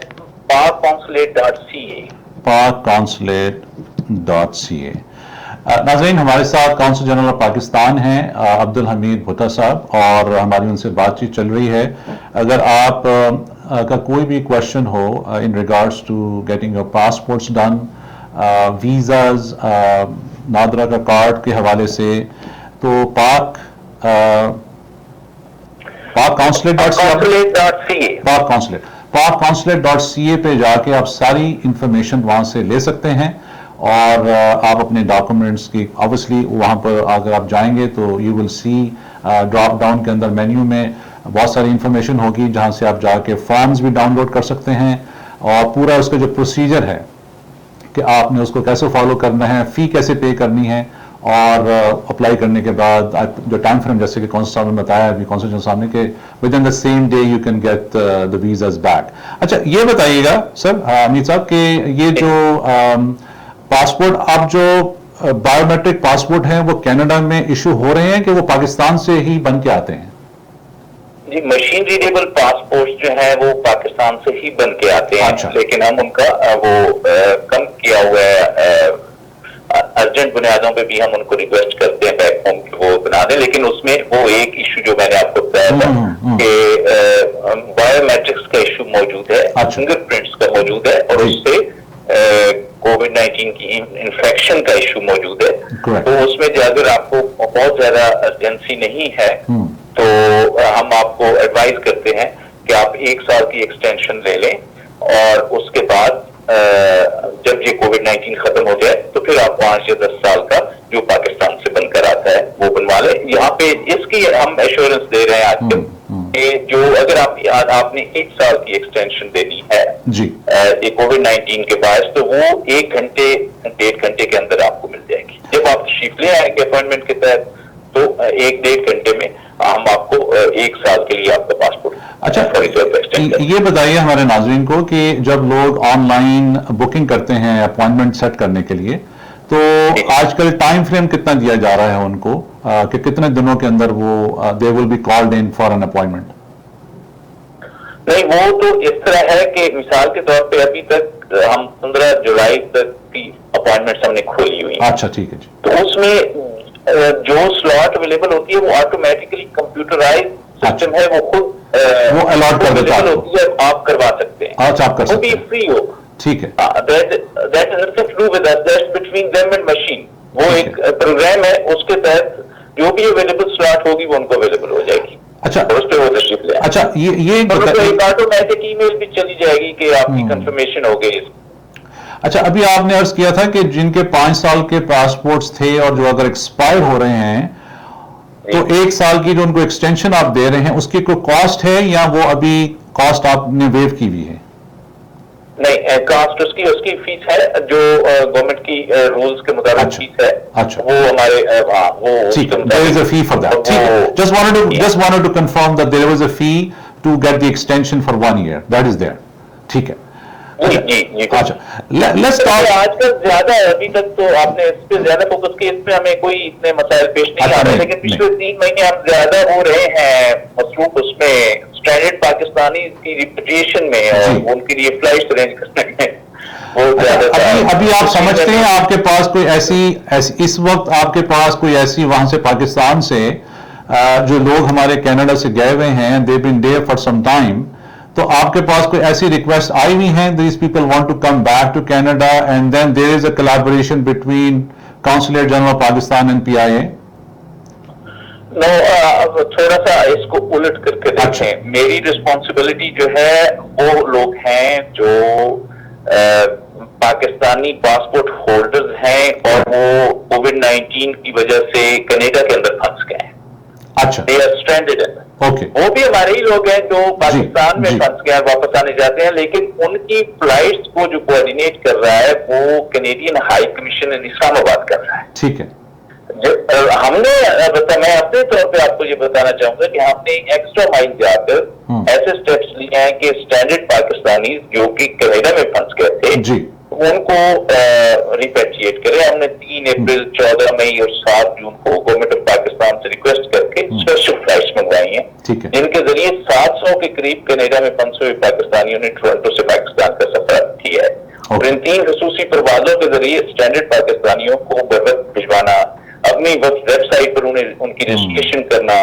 pakconsulate.ca. pakconsulate.ca. ناظرین, ہمارے ساتھ کونسل جنرل آف پاکستان ہیں عبد الحمید بھٹا صاحب, اور ہماری ان سے بات چیت چل رہی ہے. اگر آپ کا کوئی بھی کوشچن ہو in regards to getting your passports done, visas, NADRA کا کارڈ کے حوالے سے, تو pakconsulate.ca پہ جا کے آپ ساری انفارمیشن وہاں سے لے سکتے ہیں, اور آپ اپنے ڈاکومنٹس کی obviously وہاں پر اگر آپ جائیں گے تو you will see drop down کے اندر مینیو میں بہت ساری انفارمیشن ہوگی جہاں سے آپ جا کے فارمز بھی ڈاؤن لوڈ کر سکتے ہیں, اور پورا اس کا جو پروسیجر ہے کہ آپ نے اس کو کیسے فالو کرنا ہے, فی کیسے پے کرنی ہے, اور اپلائی کرنے کے بعد جو ٹائم فریم جیسے کہ کونسل صاحب نے بتایا ابھی, کونسل جنرل صاحب نے, کہ within the same day you can get the visas back. اچھا, یہ بتائیے گا سر امید صاحب کہ یہ جو پاسپورٹ آپ جو بایو میٹرک پاسپورٹ ہیں وہ کینیڈا میں ایشو ہو رہے ہیں کہ وہ پاکستان سے ہی بن کے آتے ہیں؟ جی, مشین ریڈیبل پاسپورٹ جو ہیں وہ پاکستان سے ہی بن کے آتے ہیں. لیکن ہم ان کا وہ کم کیا ہوا ہے, ارجنٹ بنیادوں پہ بھی ہم ان کو ریکویسٹ کرتے ہیں بیک ہوم کہ وہ بنا دیں. لیکن اس میں وہ ایک ایشو جو میں نے آپ کو بتایا تھا کہ بایو میٹرکس کا ایشو موجود ہے, فنگر پرنٹس کا موجود ہے, اور اس سے कोविड-19 की इन्फेक्शन का इशू मौजूद है, तो उसमें जो अगर आपको बहुत ज्यादा अर्जेंसी नहीं है तो हम आपको एडवाइस करते हैं कि आप 1 साल की एक्सटेंशन ले लें और उसके बाद जब ये कोविड-19 खत्म हो जाए तो फिर आप 5 या 10 साल का जो पाकिस्तान से बनकर आता है वो बनवा लें। यहाँ पे इसकी हम एश्योरेंस दे रहे हैं आज कि जो अगर आपने 1 साल की एक्सटेंशन देनी है जी ये कोविड-19 के बाद, तो वो 1 घंटे 1.5 घंटे के अंदर आपको मिल जाएगी। जब आप तशरीफ ले आएंगे अपॉइंटमेंट के तहत तो 1-1.5 घंटे में हम आपको 1 साल के लिए आपका पासपोर्ट। अच्छा, ये बताइए हमारे नाज़रीन को कि जब लोग ऑनलाइन बुकिंग करते हैं अपॉइंटमेंट सेट करने के लिए, तो आजकल टाइम फ्रेम कितना दिया जा रहा है उनको कि कितने दिनों के अंदर वो they will be called in for an appointment? नहीं, वो तो इस तरह है कि मिसाल के तौर पे अभी तक हम 15 जुलाई तक की अपॉइंटमेंट्स हमने खोली हुई है। अच्छा, ठीक है जी। तो उसमें जो स्लॉट अवेलेबल होती है वो ऑटोमेटिकली कंप्यूटराइज सिस्टम है, वो खुद वो अलॉट कर देता है, आप करवा सकते हैं। अच्छा, आप कर सकते हैं, वो भी फ्री हो। ठीक है। That has nothing to do with us. That's between them and machine. वो एक प्रोग्राम है, उसके तहत जो भी अवेलेबल स्लॉट होगी वो उनको अवेलेबल हो जाएगी। अच्छा, उस पे वो तशरीफ ले। अच्छा, ये एक ऑटोमेटिक ईमेल भी चली जाएगी कि आपकी कंफर्मेशन हो गई। अच्छा, अभी आपने अर्ज किया था कि जिनके 5 साल के पासपोर्ट्स थे और जो अगर एक्सपायर हो रहे हैं तो 1 साल की जो उनको एक्सटेंशन आप दे रहे हैं उसकी कोई कॉस्ट है या वो अभी कॉस्ट आपने वेव की हुई है? नहीं, कॉस्ट उसकी फीस है जो गवर्नमेंट की रूल्स के मुताबिक फीस है। अच्छा, वो हमारे वो ठीक है, there is a fee for that. ठीक है, just wanted to confirm that there was a fee to get the extension for 1 year. That is there. ठीक है। अच्छा, let's talk। आजकल ज्यादा है, अभी तक तो आपने इस पे ज्यादा फोकस किया, इस पे हमें कोई इतने मसाइल पेश नहीं आ रहे, लेकिन पिछले 3 महीने हम ज्यादा हो रहे हैं मसरूफ उसमें स्टैंडर्ड पाकिस्तानी की रिपुटेशन में और उनके लिए फ्लाइट अरेंज करने में। अभी आप समझते हैं आपके पास कोई ऐसी इस वक्त आपके पास कोई ऐसी वहां से पाकिस्तान से जो लोग हमारे कनाडा से गए हुए हैं, they been there for some time, तो आपके पास कोई ऐसी रिक्वेस्ट आई हुई हैं, these people want to come back to Canada and then there is a collaboration between Consulate General of Pakistan and PIA? No, थोड़ा सा इसको उलट करके देखें। मेरी रिस्पॉन्सिबिलिटी जो है वो लोग हैं जो पाकिस्तानी पासपोर्ट होल्डर्स हैं और वो कोविड-19 की वजह से कनाडा के अंदर फंस गए हैं। अच्छा, they are stranded in। Okay. वो भी हमारे ही लोग हैं जो पाकिस्तान में फंस गए वापस आने जाते हैं, लेकिन उनकी फ्लाइट्स को जो कोऑर्डिनेट कर रहा है वो कैनेडियन हाई कमीशन इन इस्लामाबाद कर रहा है। ठीक है। हमने मैं अपने तौर पे आपको ये बताना चाहूंगा कि हमने एक्स्ट्रा माइल जाकर ऐसे स्टेप्स लिए हैं कि स्टैंडर्ड पाकिस्तानी जो कि कनाडा में फंस गए थे जी उनको रिपेट्रिएट करें। हमने 3 अप्रैल, 14 मई और 7 जून को गवर्नमेंट ऑफ पाकिस्तान से रिक्वेस्ट करके स्पेशल फ्लाइट्स मंगवाई हैं, जिनके जरिए 700 के करीब कनाडा में फंसे हुए पाकिस्तानियों ने टोरंटो से पाकिस्तान का सफर किया है। और इन 3 खसूसी परवाजों के जरिए स्टैंडर्ड पाकिस्तानियों को बर्वक्त भिजवाना, अपनी वेबसाइट पर उन्हें उनकी रजिस्ट्रेशन करना,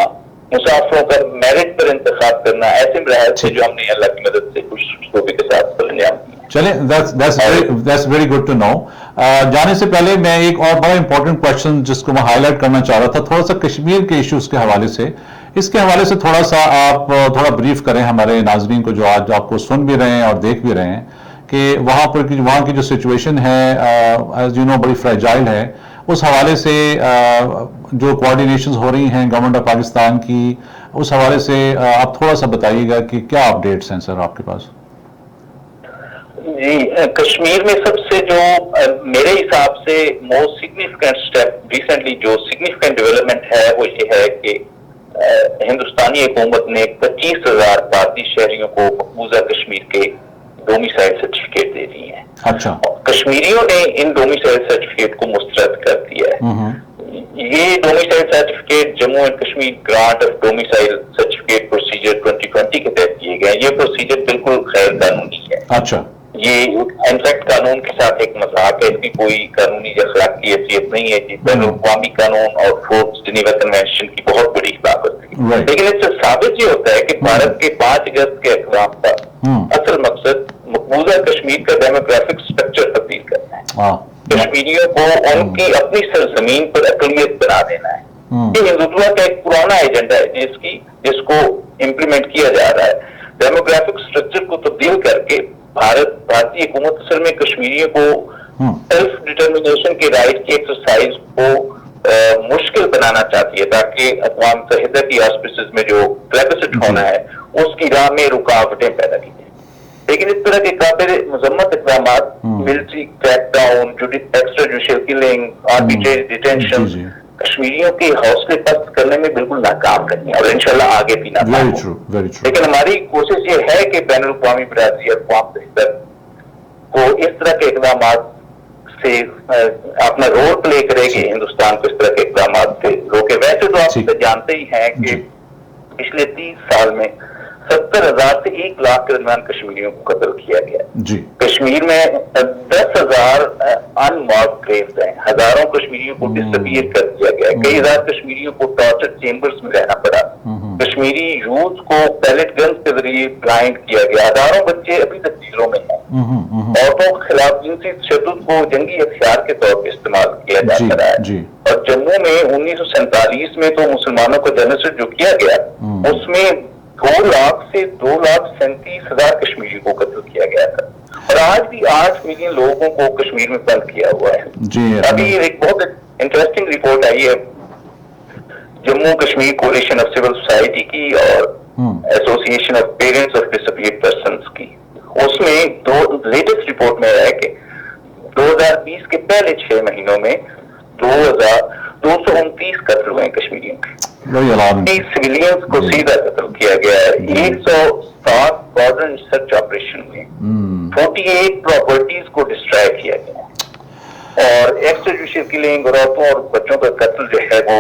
मुसाफिरों का मेरिट पर इंतखाब करना, ऐसे मराहल से जो हमने अल्लाह की मदद से कुछ खूबी के साथ अंजाम दिया। चले, that's very good to know। जाने से पहले मैं एक और बड़ा इंपॉर्टेंट क्वेश्चन जिसको मैं हाईलाइट करना चाह रहा था, थोड़ा सा कश्मीर के इश्यूज के हवाले से, इसके हवाले से थोड़ा सा आप थोड़ा ब्रीफ करें हमारे नाजरीन को जो आज आपको सुन भी रहे हैं और देख भी रहे हैं कि वहाँ की जो सिचुएशन है एज यू नो बड़ी फ्रेजाइल है। उस हवाले से जो कोऑर्डिनेशंस हो रही हैं गवर्नमेंट ऑफ पाकिस्तान की, उस हवाले से आप थोड़ा सा बताइएगा कि क्या अपडेट्स हैं सर आपके पास? जी, कश्मीर में सबसे जो मेरे हिसाब से मोस्ट सिग्निफिकेंट स्टेप रिसेंटली जो सिग्निफिकेंट डेवलपमेंट है वो ये है कि हिंदुस्तानी हुकूमत ने 25,000 भारतीय शहरियों को मकबूजा कश्मीर के डोमिसाइल सर्टिफिकेट दे दिए हैं। अच्छा, कश्मीरियों ने इन डोमिसाइल सर्टिफिकेट को मुस्तरद कर दिया है। ये domicile certificate Jammu and Kashmir grant of domicile certificate procedure 2020 के तहत किए गए। ये प्रोसीजर बिल्कुल गैर कानूनी है। अच्छा, ये इनफैक्ट कानून के साथ एक मजाक है, इसकी कोई कानूनी या अखलाकी हैसियत नहीं है। बैनुल-अक़वामी कानून और फोर्ब्स जिनेवा कन्वेंशन की बहुत बड़ी खिलाफ होती है। लेकिन इससे साबित ये होता है कि भारत के 5 अगस्त के इक़राम का असल मकसद मकबूजा कश्मीर का डेमोग्राफिक स्ट्रक्चर तब्दील करना है। कश्मीरियों को उनकी अपनी सरजमीन पर अकलियत बना देना है। ये हिंदुत्व का एक पुराना एजेंडा है जिसको इम्प्लीमेंट किया जा रहा है। डेमोग्राफिक स्ट्रक्चर को तब्दील करके भारतीय हुकूमत असल में कश्मीरियों को सेल्फ डिटर्मिनेशन के राइट की एक्सरसाइज को मुश्किल बनाना चाहती है, ताकि अक़वाम मुत्तहिदा की ऑस्पिसेस में जो प्लेबिसिट होना है उसकी राह में रुकावटें पैदा की जाए। लेकिन इस तरह के काबिल मजम्मत इक़दाम, military crackdown, extra judicial killing, arbitrary detention कश्मीरियों के हौसले पस्त करने में बिल्कुल नाकाम रही है और इंशाल्लाह आगे भी नाकाम होगी। लेकिन हमारी कोशिश ये है कि बैनुल अक़वामी बिरादरी और अक़वाम मुत्तहिदा को इस तरह के इक़दाम से अपना रोल प्ले करेगी, हिंदुस्तान को इस तरह के इक़दाम से रोके। वैसे तो आप जानते ही हैं कि पिछले 30 साल में 70,000 से 1 लाख के दरमियान कश्मीरियों को कत्ल किया गया। कश्मीर में 10,000 अनमार्क्ड ग्रेव्स हैं, हजारों कश्मीरियों को डिसअपीयर कर दिया गया, कई हजार कश्मीरियों को टॉर्चर चेम्बर्स में रहना पड़ा, कश्मीरी यूथ को पैलेट गन्स के जरिए ब्लाइंड किया गया, हजारों बच्चे अभी तक जेलों में हैं, औरतों के खिलाफ जिनसी तशद्दुद को जंगी हथियार के तौर पर इस्तेमाल किया जाता रहा है। और जम्मू में 1947 में तो मुसलमानों को जेनोसाइड जो किया गया उसमें 2 लाख से 2,37,000 कश्मीरी को कत्ल किया गया था और आज भी 8 मिलियन लोगों को कश्मीर में बंद किया हुआ है। अभी एक बहुत इंटरेस्टिंग रिपोर्ट आई है Jammu Kashmir कोalition of civil society की और association of parents of disappeared persons की। उसमें लेटेस्ट रिपोर्ट में है कि 2020 के पहले 6 महीनों में 229 कत्ल हुए कश्मीरियों के, 30 सिविलियंस को सीधा कत्ल किया गया है, 107 बॉर्डर सर्च ऑपरेशन हुए, 48 प्रॉपर्टीज को डिस्ट्रॉय किया गया और एक्स्ट्रा जुडिशियल किलिंग और औरतों और बच्चों का कत्ल जो है वो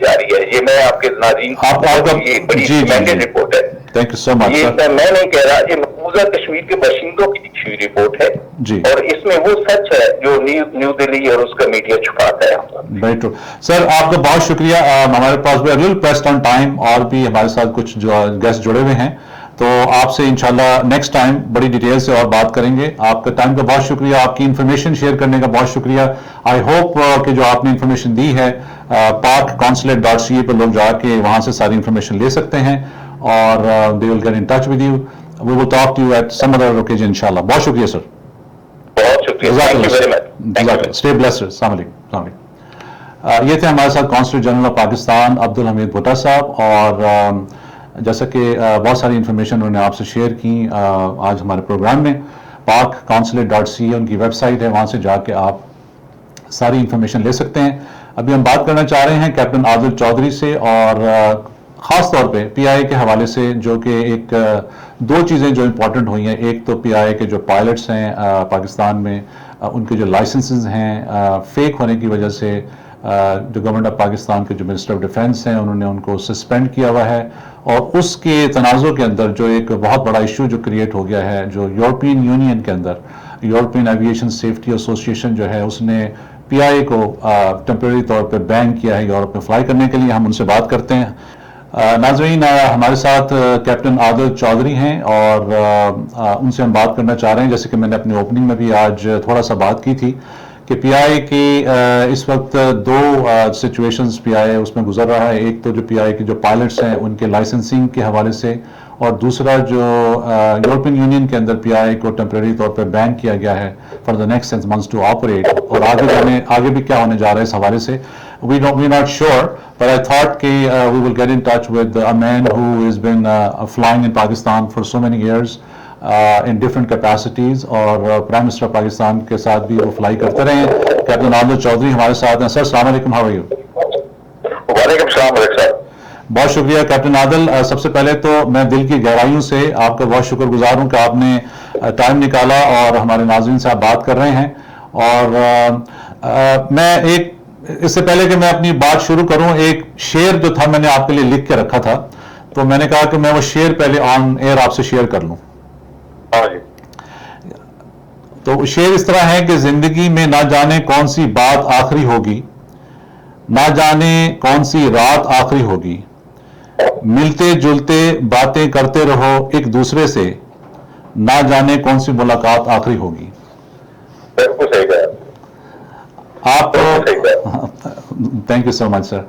जारी है। ये मैं आपके नाज़रीन ये बड़ी रिकमेंडेड रिपोर्ट है। Thank you so much. ये मैं नहीं कह रहा, ये मकबूजा कश्मीर के बाशिंदों की लिखी हुई रिपोर्ट है और इसमें वो सच है जो न्यू दिल्ली और उसका मीडिया छुपाता है। वेरी ट्रू सर, आपका बहुत शुक्रिया। हमारे पास भी प्रेस्ड ऑन टाइम और भी हमारे साथ कुछ जो गेस्ट जुड़े हुए हैं, तो आपसे इंशाल्लाह नेक्स्ट टाइम बड़ी डिटेल से और बात करेंगे। आपका टाइम का बहुत शुक्रिया, आपकी इन्फॉर्मेशन शेयर करने का बहुत शुक्रिया। आई होप कि जो आपने इन्फॉर्मेशन दी है parkconsulate.ca पर लोग जाके वहां से सारी इन्फॉर्मेशन ले सकते हैं और they will get in touch with you. We will talk to you at some other occasion इंशाल्लाह। बहुत शुक्रिया सर, बहुत शुक्रिया, thank you very much. Stay blessed. अस्सलाम वालेकुम। ये थे हमारे साथ consulate general of Pakistan Abdul Hameed Bhutta sahab और जैसा कि बहुत सारी इन्फॉर्मेशन उन्होंने आपसे शेयर की आज हमारे प्रोग्राम में। parkconsulate.ca उनकी वेबसाइट है, वहाँ से जाके आप सारी इन्फॉर्मेशन ले सकते हैं। अभी हम बात करना चाह रहे हैं कैप्टन आदिल चौधरी से और ख़ास तौर पे पीआईए के हवाले से, जो कि एक 2 चीज़ें जो इम्पोर्टेंट हुई हैं। एक तो पीआईए के जो पायलट्स हैं पाकिस्तान में, उनके जो लाइसेंसेस हैं फेक होने की वजह से जो गवर्नमेंट ऑफ पाकिस्तान के जो मिनिस्टर ऑफ डिफेंस हैं उन्होंने उनको सस्पेंड किया हुआ है और उसके तनाज़ुर के अंदर जो एक बहुत बड़ा इशू जो क्रिएट हो गया है, जो यूरोपियन यूनियन के अंदर यूरोपियन एविएशन सेफ्टी एसोसिएशन जो है उसने पीआईए को टेम्परेरी तौर पर बैन किया है यूरोप में फ्लाई करने के लिए। हम उनसे बात करते हैं। नाज़रीन, हमारे साथ कैप्टन आदिल चौधरी हैं और उनसे हम बात करना चाह रहे हैं। जैसे कि मैंने अपनी ओपनिंग में भी आज थोड़ा सा बात की थी कि पीआईए की इस वक्त 2 सिचुएशंस पीआईए उसमें गुजर रहा है। एक तो जो पीआईए के जो पायलट्स हैं उनके लाइसेंसिंग के हवाले से, और दूसरा जो यूरोपियन यूनियन के अंदर पीआईए को टेम्परेरी तौर पर बैन किया गया है for the next 6 months to operate. और आगे भी क्या होने जा रहा है इस हवाले से we not sure, but I thought we will get in touch with a man who has been flying in Pakistan for so many years in different capacities और प्राइम मिनिस्टर पाकिस्तान के साथ भी वो फ्लाई करते रहे हैं। कैप्टन आदिल चौधरी हमारे साथ हैं। सर अस्सलाम वालेकुम, हाउ आर यू? वालेकुम सलाम मलिक साहब। बहुत शुक्रिया कैप्टन आदिल। सबसे पहले तो मैं दिल की गहराइयों से आपका बहुत शुक्रगुजार हूँ कि आपने टाइम निकाला और हमारे नाज़रीन से आप बात कर रहे हैं। और मैं इससे पहले कि मैं अपनी बात शुरू करूं, एक शेर जो था मैंने आपके लिए लिख के रखा था, तो मैंने कहा कि मैं वो शेर पहले ऑन एयर आपसे शेयर कर लूं। तो शेर इस तरह है कि जिंदगी में ना जाने कौन सी बात आखिरी होगी, ना जाने कौन सी रात आखिरी होगी, मिलते जुलते बातें करते रहो एक दूसरे से, ना जाने कौन सी मुलाकात आखिरी होगी। बिल्कुल सही कहा। آپ تھینک یو سو مچ سر.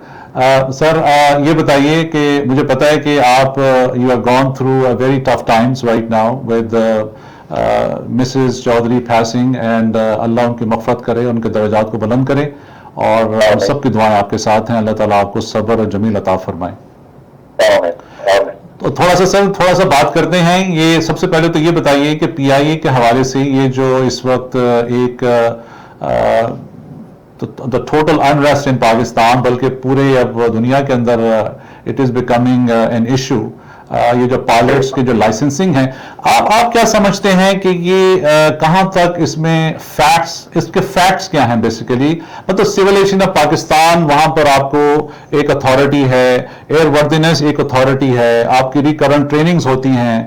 سر یہ بتائیے کہ مجھے پتا ہے کہ آپ you have gone through very tough times right now with Mrs Chaudhry passing, and اللہ ان کی مغفرت کرے, ان کے درجات کو بلند کرے, اور ہم سب کی دعائیں آپ کے ساتھ ہیں. اللہ تعالیٰ آپ کو صبر اور جمیل عطا فرمائے. تو تھوڑا سا بات کرتے ہیں. یہ سب سے پہلے تو یہ بتائیے کہ پی آئی اے کے حوالے سے یہ جو اس وقت ایک the total unrest in Pakistan, بلکہ پورے اب دنیا کے اندر it is becoming an issue, یہ جو پائلٹس کی جو لائسنسنگ ہے, آپ کیا سمجھتے ہیں کہ یہ کہاں تک اس میں فیکٹس, اس کے فیکٹس کیا ہیں بیسیکلی؟ مطلب سول ایویشن آف پاکستان, وہاں پر آپ کو ایک اتھارٹی ہے, ایئر وردینس ایک اتھارٹی ہے, آپ کی ریکرنٹ ٹریننگز ہوتی ہیں,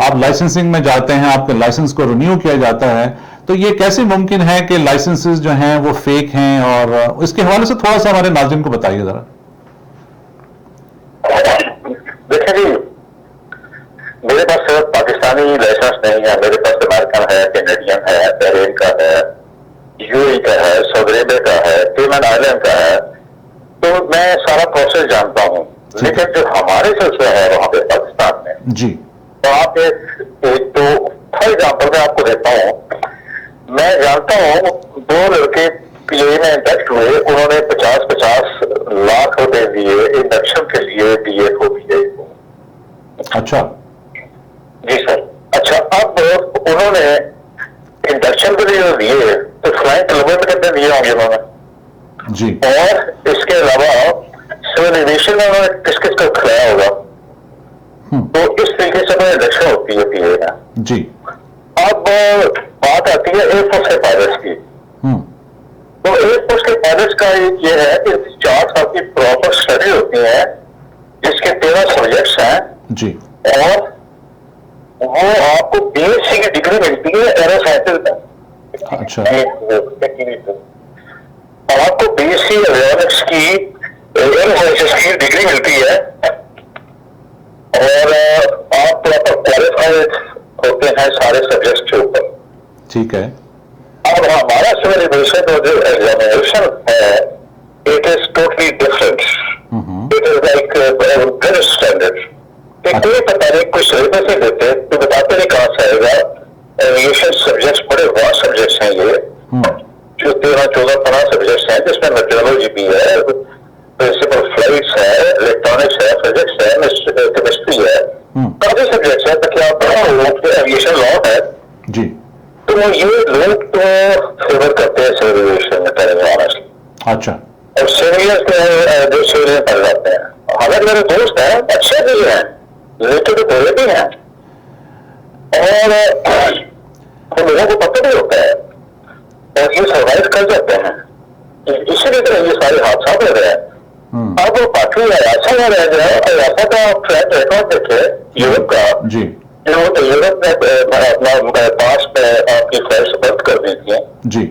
آپ لائسنسنگ میں جاتے ہیں, آپ کے لائسنس کو رینیو کیا جاتا ہے. تو یہ کیسے ممکن ہے کہ لائسنسز جو ہیں وہ فیک ہیں؟ اور اس کے حوالے سے تھوڑا سا ہمارے ناظرین کو بتائیے ذرا. دیکھیں جی, میرے پاس صرف پاکستانی لائسنس نہیں ہے, میرے پاس امریکن ہے, کینیڈین ہے, بحرین کا ہے, یو اے کا ہے, سعودی عرب کا ہے, کیمن آئلینڈ کا ہے. تو میں سارا پروسیس جانتا ہوں. لیکن جو ہمارے سلسلہ ہے وہاں پہ پاکستان میں, جی, تو آپ ایک تو فار ایگزامپل میں آپ کو دیتا ہوں. میں جانتا ہوں 2 لڑکے پی اے میں انڈکٹ ہوئے, انہوں نے 50 لاکھ روپے دیے انڈکشن کے لیے ڈی اے کو, پی اے کو. اچھا جی سر. اچھا, اب انہوں نے انڈکشن کے لیے دیے تو فلائنگ کلومیٹر کتنے دیے ہوں گے انہوں نے؟ جی. اور اس کے علاوہ سول ایویشن میں انہوں نے کس کس کو کھلایا ہوگا؟ تو اس طریقے سے میں انڈکشن ہوتی ہے پی اے میں. جی. اب بات آتی ہے ایئر فورس کے پائلٹس کی. تو ایئر فورس کے پائلٹس کا یہ ہے کہ 4 سال کی پراپر اسٹڈی ہوتی ہے جس کے 13 سبجیکٹس ہیں. جی. اور وہ آپ کو بی ایس سی کی ڈگری ملتی ہے ایرو سائنسز میں. اچھا. آپ کو بی ایس سی ایویونکس کی ایرو سائنسز کی ڈگری ملتی ہے, اور آپ پراپر کوالیفائڈ ہوتے ہیں سارے سبجیکٹس کے اوپر. ٹھیک ہے. اب ہمارا سول ایویشن جو ایگزامینیشن ہے, it is totally different. It is like gold standard. کوئی پتہ نہیں, کوئی سلیبس نہیں دیتے, تو بتاتے نہیں کہاں سے آئے گا. ایویشن سبجیکٹس بڑے واسٹ سبجیکٹس ہیں یہ, جو 13, 14, 15 سبجیکٹس ہیں, جس میں میٹرولوجی بھی ہے, پرنسپل فلائٹس ہے, الیکٹرانکس ہے, فزکس ہے, کیمسٹری ہے, کافی سبجیکٹس ہیں. تاکہ آپ پڑھا ایویشن لا ہے. جی. تو یہ لوگ تو فیور کرتے ہیں سول ایویشن میں. اچھا. اور سینئرس جو سیولین پڑھ جاتے ہیں, حالانکہ میرے دوست ہیں, اچھے بھی ہیں, لیکن تو بولے بھی ہیں, اور لوگوں کو پتہ بھی ہوتا ہے, اور یہ سروائو کر جاتے ہیں. اسی لیے تو یہ سارے حادثات ہو رہے ہیں. اب باقی ایسا نہ رہ جائے, ایسا کا ٹریک ریکارڈ دیکھے یورپ کا. جی. جو یورپ نے اپنا پاس میں آپ کی فلائٹس بند کر دی تھی. جی.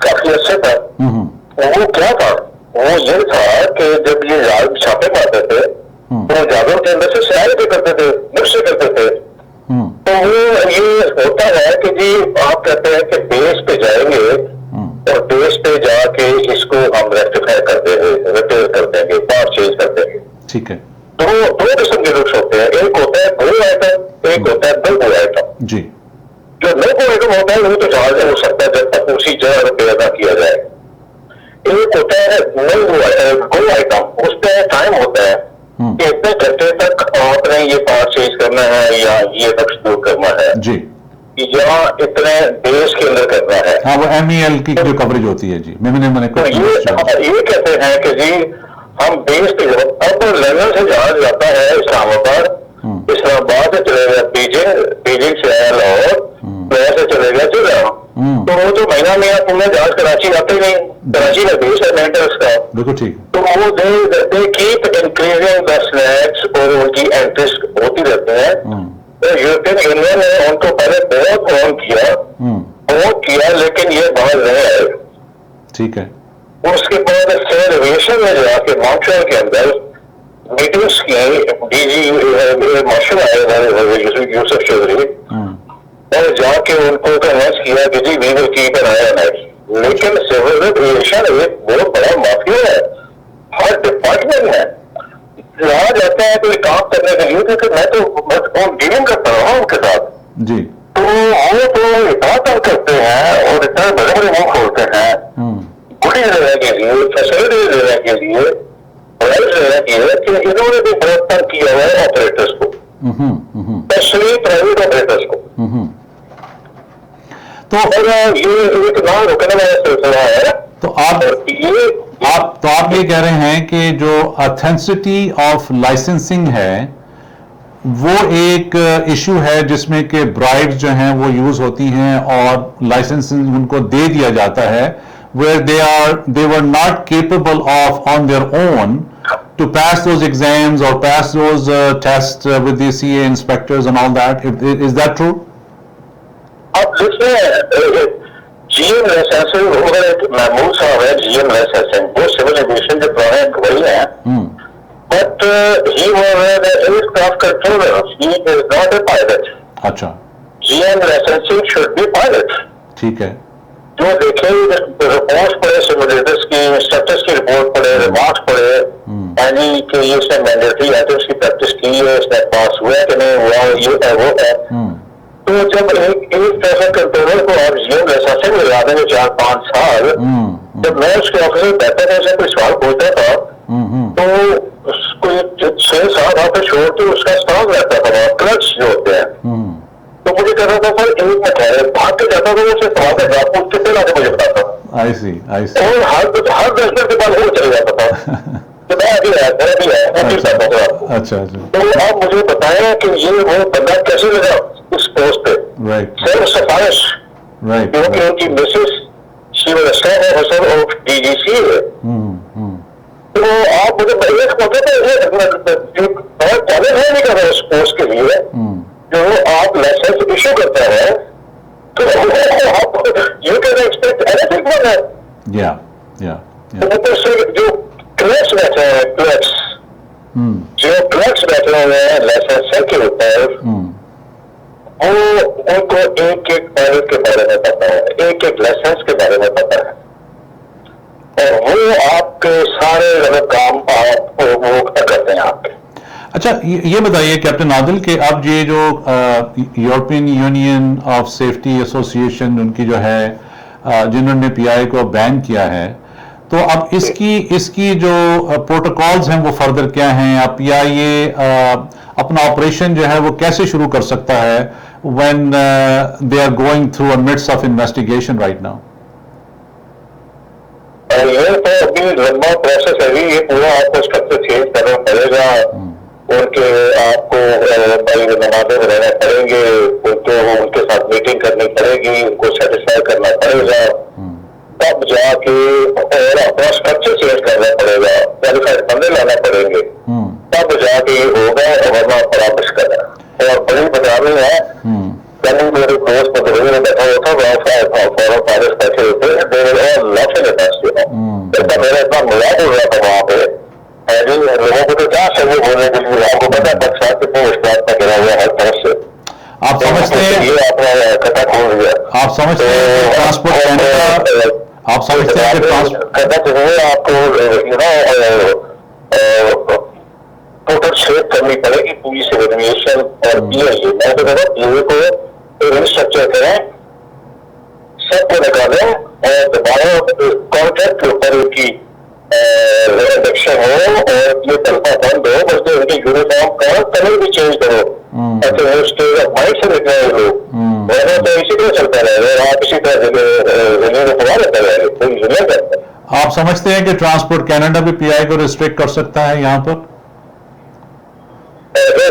کافی عرصے تک. وہ کیا تھا؟ وہ یہ تھا کہ جب یہ چھاپے مارتے تھے تو جادوں کے اندر سے سیاح بھی کرتے تھے, نقشے کرتے تھے. تو وہ یہ ہوتا ہے کہ جی آپ کہتے ہیں کہ بیس پہ جائیں گے, اور بیس پہ جا کے اس کو ہم ریکٹیفائی کر دیں گے, ریپیئر کر دیں گے, پارٹ چینج کر دیں گے. ٹھیک ہے. تو 2 قسم کے نقص ہوتے ہیں, ایک ہوتا ہے گو آئٹم, ایک ہوتا ہے نو گو آئٹم. جی. جو نو گو آئٹم ہوتا ہے وہ تو جہاز ہو سکتا ہے جب تک اسی جگہ ریپیئر نہ کیا جائے. ایک ہوتا ہے نو گو آئٹم, اس پہ ٹائم ہوتا ہے کہ اتنے گھنٹے تک آپ نے یہ پارٹ چینج کرنا ہے یا یہ نقص دور کرنا ہے. جی. یا اتنے دیش کے اندر کرنا ہے. ہاں, وہ ایم ای ایل کی جو کوریج ہوتی ہے. جی. یہ کہتے ہیں کہ جی ہم بیس پہ, اب لندن سے جہاز جاتا ہے اسلام آباد, اسلام آباد سے چلے گا بیجنگ, بیجنگ سے آیا لاہور, لاہور سے چلے گا جدہ. تو وہ جو مہینہ میں پورا جہاز کراچی آتے ہی نہیں, کراچی میں بیس ہے مینٹرس کا. بالکل ٹھیک. تو وہ they keep increasing the slacks, اور ان کی انٹرسٹ ہوتی رہتے ہیں. یورپین یونین نے ان کو پہلے بہت فون کیا, لیکن یہ باہر نہیں آئے. ٹھیک ہے. اس کے بعد سول ایویشن میں جا کے مانٹریال کے اندر میٹنگس کی, ڈی جی مارشل آئے یوسف چودھری, اور جا کے ان کو کنوینس کیا کہ جی we will keep an eye on it. लेकिन सिविल एविएशन एक बहुत बड़ा माफिया है, हर डिपार्टमेंट है, यहाँ जाते हैं कोई काम करने के लिए, क्योंकि मैं तो डीलिंग करता रहा उनके साथ जी, तो वो तो इतना तंग करते हैं और इतना बड़े बड़े मुंह खोलते हैं गुड़ी लेने के लिए, फैसिलिटी लेने के लिए, प्राइस लेने के लिए, कि इन्होंने भी बहुत तंग किया हुआ है ऑपरेटर्स को, स्पेशली प्राइवेट ऑपरेटर्स को। तो ये एक ना रुकने वाला सिलसिला है। तो आप ये कह रहे हैं कि जो ऑथेंटिसिटी ऑफ लाइसेंसिंग है वो एक इशू है जिसमें कि ब्राइब्स जो हैं वो यूज होती हैं और लाइसेंसिंग उनको दे दिया जाता है, where they were not capable of on their own to pass those exams or pass those tests with the CA inspectors and all that. Is that true? अब देखिए GM लाइसेंसिंग अगर एक महमूद साहब है, GM लाइसेंसिंग वो civil aviation के पुराने वही हैं, but he was an aircraft controller, he is not a pilot. अच्छा, GM licensing should be pilot. ठीक है, जो देखे रिपोर्ट पढ़े सिमुलेटर्स की, इंस्ट्रक्टर्स की रिपोर्ट पढ़े, रिमार्क्स पढ़े, यानी कि ये इसने मैंडेटरी है तो उसकी प्रैक्टिस की है, इसने पास हुआ कि नहीं हुआ, ये है वो है। तो जब एक ट्रैफिक कंट्रोलर को आप जीएम लाइसेंसिंग में लगा देंगे 4-5 साल, जब मैं उसके ऑफिस में बैठा था उसे कोई सवाल पूछता था तो कोई 6-7 हफ्ते छोड़ के उसका स्टाफ रहता था, क्लर्क्स जो होते हैं, तो मुझे कहता था सर एक मिनट है, भाग के जाता था वो उसे सवाल करता, पूछ के फिर आके मुझे बताता। I see. और हर 10 मिनट के बाद वो चले जाता था, तो मैं अभी है वो फिर जाता था। अच्छा, तो आप मुझे बताएं कि ये वो बंदा कैसे लगा इस पोस्ट पे, सिर्फ सिफारिश, क्योंकि उनकी Mrs she was staff officer of DGCA। तो आप मुझे एक पता तो ये बहुत चैलेंज है नहीं कर रहे उस पोस्ट के लिए, जो आप लाइसेंस इशू करते हैं तो आप you can expect anything from that. ऊपर से जो क्लर्क्स बैठे हैं, जो क्लर्क्स बैठे हुए हैं लाइसेंसिंग के ऊपर, वो उनको एक पायलट के बारे में पता है, एक लाइसेंस के बारे में पता है, और वो आपके सारे काम आपको वो करते हैं आपके। अच्छा, ये बताइए कैप्टन आदिल कि अब ये जो European union of safety association उनकी जो है जिन्होंने PI को बैन किया है, तो अब इसकी जो प्रोटोकॉल्स हैं वो फर्दर क्या हैं, अब या ये अपना ऑपरेशन जो है वो कैसे शुरू कर सकता है when they are going through a midst of investigation right now? ये तो अभी लंबा प्रोसेस है, ये पूरा आपको स्ट्रक्चर चेंज करना पड़ेगा, उनके आपको नमाज़ें बनाना पड़ेंगे, उनको उनके साथ मीटिंग करनी पड़ेगी, उनको सेटिस्फाई करना पड़ेगा, तब जाके और अपना स्ट्रक्चर चेंज करना पड़ेगा, क्वालिफाइड बंदे लाना पड़ेंगे, तब जाके ये होगा, वरना बड़ा मुश्किल है। और बड़ी बदनामी है, कल मेरे दोस्त मदरवे में बैठा हुआ था, वहाँ फॉरन पायलट बैठे होते हैं, मेरा इतना मजाक हो रहा था वहाँ पे, लोगों को तो क्या सही बोलने के लिए, आपको पता है बक्सा कितने स्टाफ का गिरा हुआ हर तरफ से। आप समझते हैं ये आपने खता खोल दिया, आप समझते हैं ट्रांसपोर्ट कैनेडा, आप समझते हैं कि खता चाहिए आपको टोटल शेप करनी पड़ेगी पूरी सिविल एविएशन और PI। मैं तो कहता हूँ को रिस्ट्रक्चर करें, सबको निकालें और दोबारा कॉन्ट्रैक्ट के ऊपर उनकी रिडक्शन हो और ये तनख्वाह बंद हो, बस उनकी यूनिफॉर्म का कलर भी चेंज करो, अच्छा वो स्टेज ऑफ माइंड से निकले लोग, वैसे तो इसी तरह चलता रहेगा, आप इसी तरह जगह खुला रहता रहेगा, कोई जुलम करता है। आप समझते हैं कि ट्रांसपोर्ट कैनेडा भी PI को रिस्ट्रिक्ट कर सकता है यहाँ पर?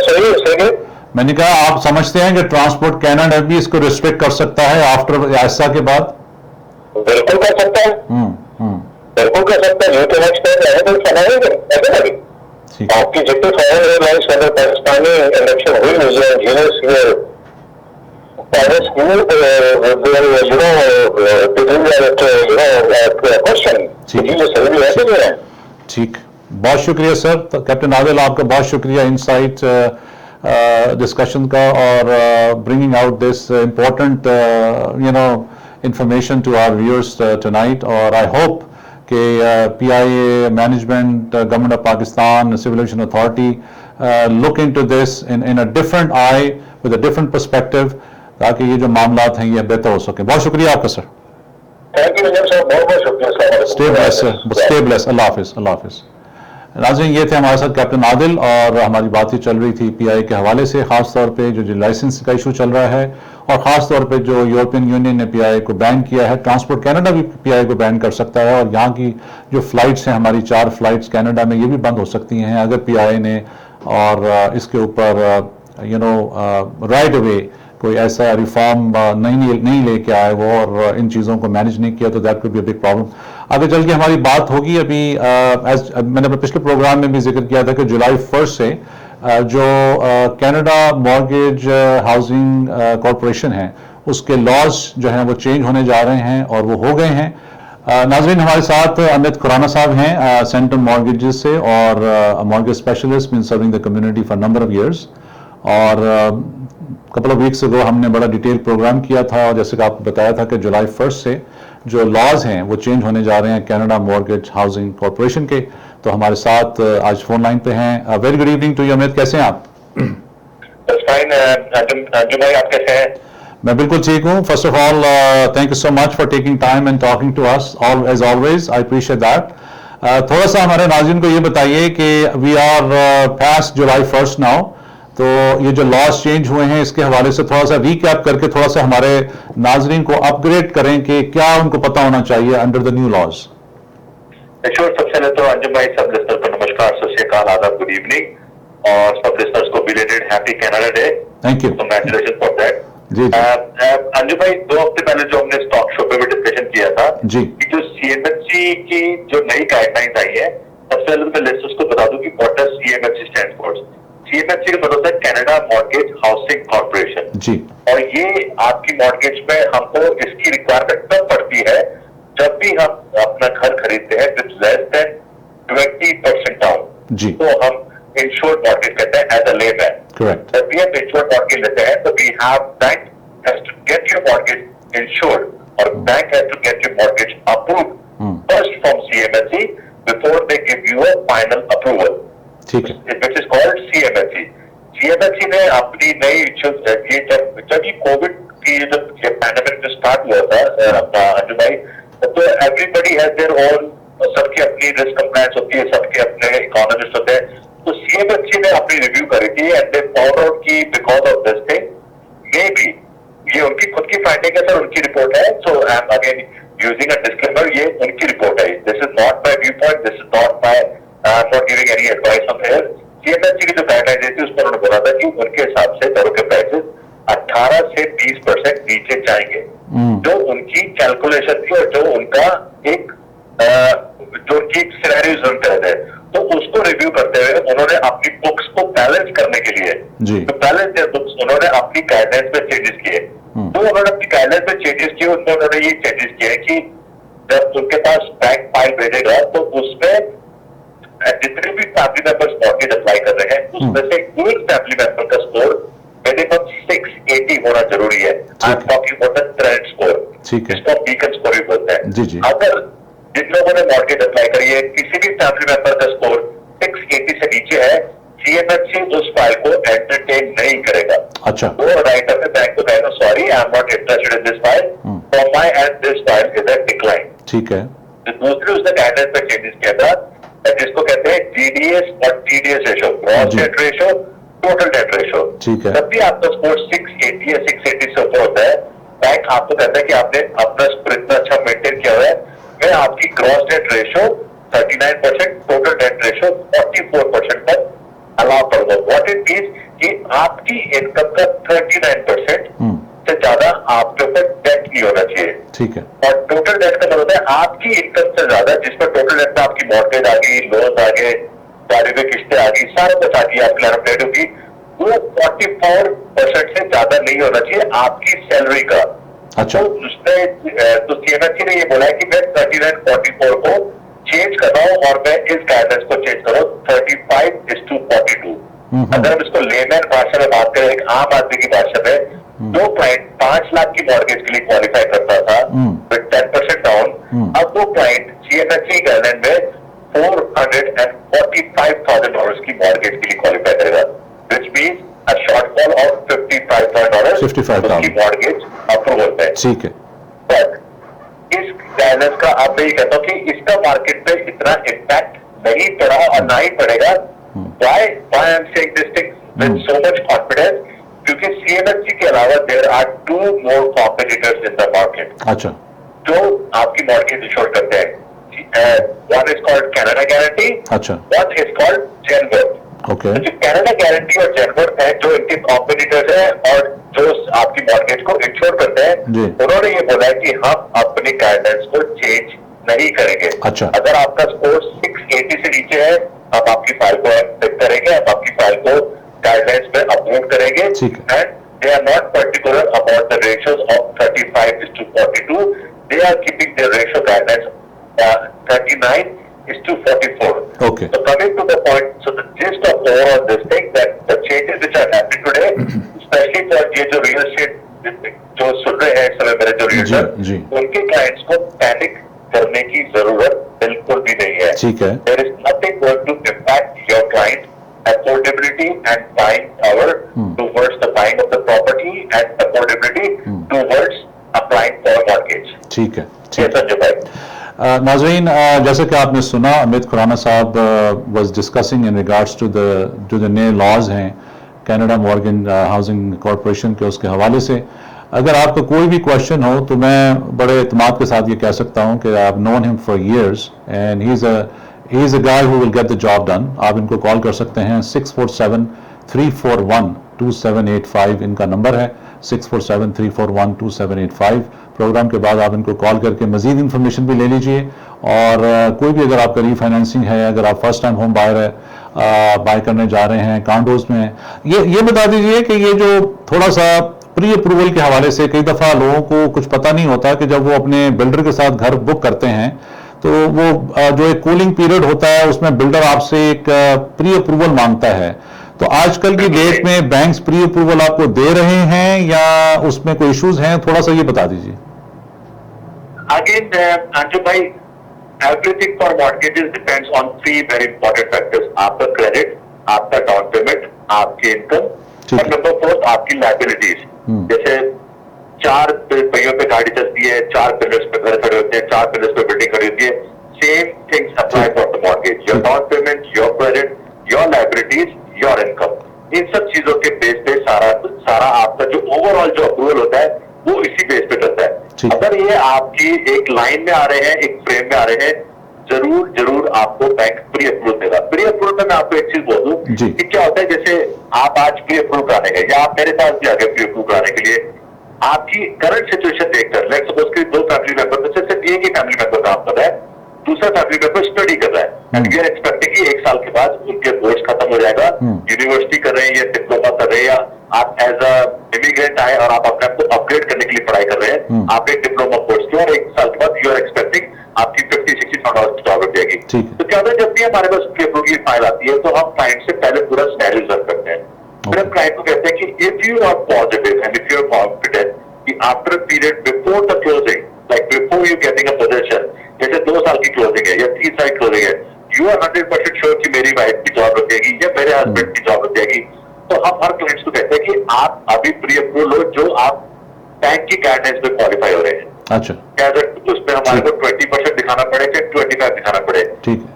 सही, मैंने कहा आप समझते हैं कि ट्रांसपोर्ट कैनेडा भी इसको रिस्ट्रिक्ट कर सकता है आफ्टर ऐसा के बाद? बिल्कुल कर सकता है, बिल्कुल कर सकता है, यूके नेक्स्ट टाइम है तो चलाएंगे ऐसे लगे। आपकी जितनी फॉरेन एयरलाइंस अगर पाकिस्तानी इलेक्शन हुई है, इंजीनियर्स प्राइवेट स्कूल क्वेश्चन सही ऐसे जो है। ठीक, बहुत शुक्रिया सर, तो कैप्टन आदिल आपका बहुत शुक्रिया इनसाइट डिस्कशन का और bringing out this important information to our viewers tonight, or I hope कि PIA management, government of Pakistan, Civil Aviation Authority look into this in a different eye with a different perspective, ताकि ये जो मामलात हैं ये बेहतर हो सके. बहुत शुक्रिया आपका सर. थैंक यू सर, बहुत बहुत शुक्रिया. Stay blessed sir. Stay blessed. अल्लाह हाफिज़. अल्लाह हाफिज़. नाज़रीन, ये थे हमारे साथ कैप्टन आदिल, और हमारी बात ही चल रही थी PI के हवाले से, ख़ास तौर पे जो लाइसेंस का इशू चल रहा है, और ख़ास तौर पे जो यूरोपियन यूनियन ने PI को बैन किया है. ट्रांसपोर्ट कनाडा भी PI को बैन कर सकता है, और यहाँ की जो फ़्लाइट्स हैं, हमारी 4 फ़्लाइट्स कनाडा में, ये भी बंद हो सकती हैं अगर PI ने और इसके ऊपर राइट अवे कोई ऐसा रिफॉर्म नहीं लेके आए वो, और इन चीज़ों को मैनेज नहीं किया, तो that could be a big problem. आगे चल के हमारी बात होगी. अभी मैंने अपने पिछले प्रोग्राम में भी जिक्र किया था कि जुलाई 1 से जो कनाडा मॉर्गेज हाउसिंग कॉरपोरेशन है, उसके लॉज जो हैं वो चेंज होने जा रहे हैं, और वो हो गए हैं. नाज़रीन, हमारे साथ अमित खुराना साहब हैं सेंट्रल मॉर्गेजेस से, और mortgage specialist, been serving the community for number of years. और कपल ऑफ वीक्स अगो हमने बड़ा डिटेल प्रोग्राम किया था, और जैसे कि आपको बताया था कि जुलाई 1 से जो लॉज हैं वो चेंज होने जा रहे हैं कनाडा मॉर्गेज हाउसिंग कॉरपोरेशन के. तो हमारे साथ आज फोन लाइन पे हैं. Very good evening to you Amit, कैसे हैं आप? अंजुम भाई, आप कैसे हैं? मैं बिल्कुल ठीक हूँ. First of all thank you so much for taking time and talking to us as always, I appreciate that. थोड़ा सा हमारे नाज़रीन को ये बताइए कि we are past July 1 now, तो ये जो लॉज चेंज हुए हैं इसके हवाले से थोड़ा सा रीकैप करके थोड़ा सा हमारे नाजरीन को अपग्रेड करें कि क्या उनको पता होना चाहिए अंडर द न्यू लॉज. सबसे पहले तो अंजुम भाई, सब लिस्टर्स को नमस्कार, सत श्री अकाल, आदाब, गुड इवनिंग, और सब लिस्टर्स को belated happy Canada day. Thank you, congratulation for that. जी. अंजुम भाई, 2 हफ्ते पहले जो हमने स्टॉक शो पे भी डिस्कशन किया था जी, कि जो CMHC की जो नई गाइडलाइंस आई है, सबसे पहले मैं लिस्टर्स को बता दूं कि what does CMHC stand for. CMHC का मतलब है कनाडा मॉर्गेज हाउसिंग कॉर्पोरेशन जी, और ये आपकी मॉर्गेज में हमको इसकी रिक्वायरमेंट तब पड़ती है जब भी हम अपना घर खरीदते हैं विद लेस देन 20% डाउन जी, तो हम इंश्योर्ड मॉर्गेज कहते हैं एज अ लेमैन. करेक्ट. जब भी हम इंश्योर्ड मॉर्गेज लेते हैं तो we have bank has to get your mortgage insured, और bank has to get your mortgage approved first from CMHC before they give you a final approval, ठीक है, which is called CMHC. CMHC ने अपनी नई ये जब ये Covid की जब पैंडेमिक जो स्टार्ट हुआ था अपना अंजुम भाई, तो एवरीबडी हैज देयर ओन, सबकी अपनी रिस्क कंप्लायंस होती है, सबके अपने इकोनॉमिस्ट होते हैं. तो CMHC ने अपनी रिव्यू करी थी एंड दे फाउंड आउट कि because of this thing may be, ये उनकी खुद की फाइंडिंग है सर, उनकी रिपोर्ट है. So I am again using a disclaimer, ये उनकी रिपोर्ट है, this is not my view point, this is not my I'm not giving any advice on here. CMHC की जो गाइडलाइंस थी उसमें उन्होंने बोला था कि उनके हिसाब से दरों के प्राइसेस 18 से 20% नीचे जाएंगे. जो उनकी कैलकुलेशन थी और जो उनका एक जो उनकी सिनेरियोज उनके थे, तो उसको रिव्यू करते हुए उन्होंने अपनी बुक्स को बैलेंस करने के लिए, तो बैलेंस देयर बुक्स, उन्होंने अपनी गाइडलाइंस में चेंजेस किए. तो उन्होंने अपनी गाइडलाइंस में चेंजेस किए, उन्होंने ये चेंजेस किए कि जब उनके पास बैंक फाइल भेजेगा तो उसमें जितने भी फैमिली मेंबर्स मॉर्गेज अप्लाई कर रहे हैं उसमें से एक फैमिली मेंबर का स्कोर मिनिमम 680 होना जरूरी है. I am talking about the credit score, इसको बीकन स्कोर भी बोलते हैं. अगर जिन लोगों ने मॉर्गेज अप्लाई करी है किसी भी फैमिली मेंबर का स्कोर 680 से नीचे है, CMHC उस फाइल को एंटरटेन नहीं करेगा. अच्छा, वो राइट अपने बैंक को कहेगा sorry I am not interested in this file, from my and this file is a decline. ठीक है. दूसरी उसने गाइडलाइंस में चेंजेस किया था जिसको कहते हैं GDS और TDS ratio, gross debt ratio, total debt ratio. ठीक है. जब भी आपका स्कोर 680 या 680 से ऊपर होता है, बैंक आपको कहता है कि आपने अपना स्कोर इतना अच्छा मेंटेन किया हुआ है, मैं आपकी gross debt ratio 39%, total debt ratio 44% तक अलाउ करूंगा. व्हाट इट मींस कि आपकी इनकम का 39% से ज्यादा आपके ऊपर डेट नहीं होना चाहिए. ठीक है. और टोटल डेट का मतलब है आपकी इनकम से ज्यादा, जिसमें टोटल डेट में आपकी मॉर्गेज आ गई, लोन आ गए, गाड़ी में किस्तें आ गई, सारा कुछ आ गई, आपकी लाइन ऑफ डेट होगी, वो 44% से ज्यादा नहीं होना चाहिए आपकी सैलरी का. अच्छा. तो उसने तो CMHC ने ये बोला है कि मैं 39-44 को चेंज कर रहा हूँ और मैं इस गाइडेंस को चेंज कर रहा हूँ 35:42. अगर हम इसको लेमैन भाषा में बात करें, एक आम आदमी की भाषा में, 2.5 5 लाख की मॉर्गेज के लिए क्वालिफाई करता था विद 10% डाउन, अब वो क्लाइंट CMHC गाइडलाइन में $445,000 की मॉर्गेज के लिए क्वालिफाई करेगा, which means a shortfall of $55,000 उसकी मॉर्गेज अप्रूवल में। ठीक है, बट इस गाइडेंस का अब मैं ये कहता हूँ कि इसका मार्केट पे इतना इम्पैक्ट नहीं पड़ा और ना ही पड़ेगा। Why I am saying this thing with so much confidence? क्योंकि CMHC के अलावा there are 2 more competitors in the market. अच्छा, जो आपकी मॉर्गेज इंश्योर करते हैं। One is called Canada Guarantee. अच्छा, One is called Genworth. Okay, जो Canada Guarantee और Genworth है जो इनके कॉम्पिटिटर्स हैं और जो आपकी मॉर्गेज को इंश्योर करते हैं, उन्होंने ये बोला है कि हम अपनी गाइडेंस को चेंज नहीं करेंगे। अच्छा, अगर आपका स्कोर 680 से नीचे है, हम आपकी फाइल को एक्सेप्ट करेंगे, हम आपकी फाइल को गाइडलाइंस में अपलोड करेंगे, and they are not particular about the ratios of 35:42, they are keeping the ratio guidelines 39:44. Okay. So coming to the point, so the gist of overall this thing that the changes which are happening today, especially for ये जो real estate जो सुन रहे हैं इस समय मेरे जो realtor, उनके clients को panic करने की जरूरत बिल्कुल भी नहीं है। ठीक है, There is nothing going to impact your client affordability and buying power towards the buying of the property and affordability towards applying for a mortgage. ठीक है, Yes, Anjum bhai. नाज़रीन, जैसे कि आपने सुना, Amit Khurana sahab was discussing in regards to the नए laws हैं Canada mortgage housing corporation के, उसके हवाले से अगर आपका कोई भी क्वेश्चन हो तो मैं बड़े इत्मीनान के साथ ये कह सकता हूँ कि I have known him for years and he is a guy who will get the job done. आप इनको कॉल कर सकते हैं, 647-341-2785 इनका नंबर है, 647-341-2785। प्रोग्राम के बाद आप इनको कॉल करके मजीद इन्फॉर्मेशन भी ले लीजिए, और कोई भी अगर आपका रीफाइनेंसिंग है, अगर आप फर्स्ट टाइम होम बायर है, बाय करने जा रहे हैं, कॉन्डोज में हैं, ये बता दीजिए कि ये जो थोड़ा सा प्री अप्रूवल के हवाले से कई दफ़ा लोगों को कुछ पता नहीं होता कि जब वो अपने बिल्डर के साथ घर बुक करते हैं तो वो जो एक कूलिंग पीरियड होता है उसमें बिल्डर आपसे एक प्री अप्रूवल मांगता है। तो आजकल की डेट में बैंक्स प्री अप्रूवल आपको दे रहे हैं या उसमें कोई इश्यूज हैं, थोड़ा सा ये बता दीजिए। Again, Anjum bhai, everything for mortgages depends on 3 very important factors. आपका क्रेडिट, आपका डाउन पेमेंट, आपकी इनकम, और नंबर 4 आपकी लायबिलिटीज। जैसे 4 पहियों पे गाड़ी चलती है, 4 पिलर्स पे घर खड़े होते हैं, 4 पिलर्स पे बिल्डिंग खड़ी होती है, same things apply for the mortgage. Your down payment, your credit, your liabilities, your income, इन सब चीजों के बेस पे सारा आपका जो ओवरऑल जो अप्रूवल होता है वो इसी बेस पे करता है। अगर ये आपकी एक लाइन में आ रहे हैं, एक फ्रेम में आ रहे हैं, जरूर आपको बैंक प्री अप्रूवल देगा। प्री अप्रूवल में मैं आपको एक चीज बोल दूं कि क्या होता है, जैसे आप आज प्री अप्रूवल कराने गए या आप मेरे पास भी आ गए प्री अप्रूवल कराने के लिए, आपकी करंट सिचुएशन देखकर, लेट्स सपोज कि 2 फैमिली मेंबर में से सिर्फ एक ही फैमिली मेंबर काम कर रहा है, दूसरा फैमिली मेंबर स्टडी कर रहा है, एंड वी आर एक्सपेक्टिंग कि 1 साल के बाद उनके बोर्ड खत्म हो जाएगा, यूनिवर्सिटी कर रहे हैं या डिप्लोमा कर रहे हैं, या आप एज अ इमिग्रेंट आए और आप अपने आप को अपग्रेड करने के लिए पढ़ाई कर रहे हैं, आप एक डिप्लोमा कोर्स किया और 1 साल के बाद यू आर एक्सपेक्टिंग आपकी 50-60,000 की जॉब लग जाएगी। तो क्या होता है, जब भी हमारे पास प्री अप्रूवल की फाइल आती है तो हम क्लाइंट से पहले पूरा सिनेरियो रिजर्व करते हैं, फिर हम क्लाइंट को कहते हैं कि if you are positive and if you are confident कि after a period before the closing, like before you getting a position, जैसे 2 साल की क्लोजिंग है या 3 साल की क्लोजिंग है, यू आर 100% श्योर कि मेरी वाइफ की जॉब लग जाएगी या मेरे हस्बैंड की जॉब लग जाएगी, तो हम हर क्लाइंट्स को कहते हैं कि आप अभी प्री अप्रूवल हो जो आप बैंक की गाइडलाइंस में क्वालिफाई हो रहे हैं। अच्छा, उसमें हमारे को 20% दिखाना पड़े चाहे 25 दिखाना पड़े। ठीक है,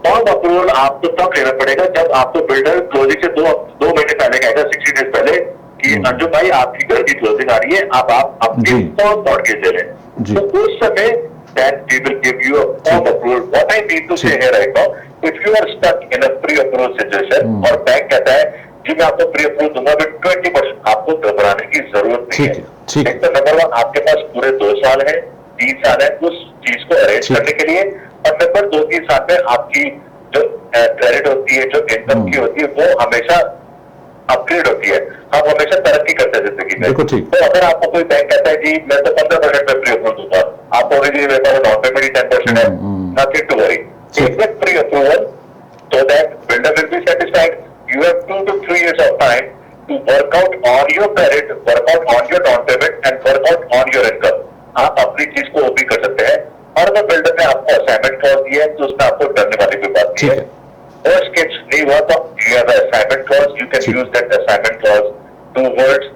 फॉर्म अप्रूवल आपको तब लेना पड़ेगा जब आपको बिल्डर क्लोजिंग से 2 महीने पहले कहेगा, 60 डेज पहले, कि अंजुम भाई आपकी घर की क्लोजिंग आ रही है, आप अपनी फॉर्म मॉर्गेज दे लें। तो उस समय then we will give you a form approval. What I need to say here right now, if you are stuck in a pre-approval situation और बैंक कहता है कि मैं आपको प्री अप्रूवल दूंगा विद 20%, आपको घबराने की जरूरत नहीं है। एक तो नंबर 1 आपके पास पूरे 2 साल है, 3 साल है उस चीज को अरेंज करने के लिए, और नंबर 2-3 साल में आपकी जो क्रेडिट होती है, जो इनकम की होती है, वो हमेशा अपग्रेड होती है, हम हमेशा तरक्की करते हैं जिंदगी में। तो अगर आपको कोई बैंक कहता है कि मैं तो 15% में प्री अप्रूवल दूंगा, आपको मेरे पास डाउन पेमेंट ही 10% है, nothing to worry, take the pre approval so that builder will be satisfied. You have 2 to 3 years of time to work out on your credit, work out on your down payment, and assignment clause दिया है तो उसमें आपको डरने वाली कोई बात नहीं है। वर्स्ट केस नहीं हुआ तो you have assignment clause, you can use that assignment clause towards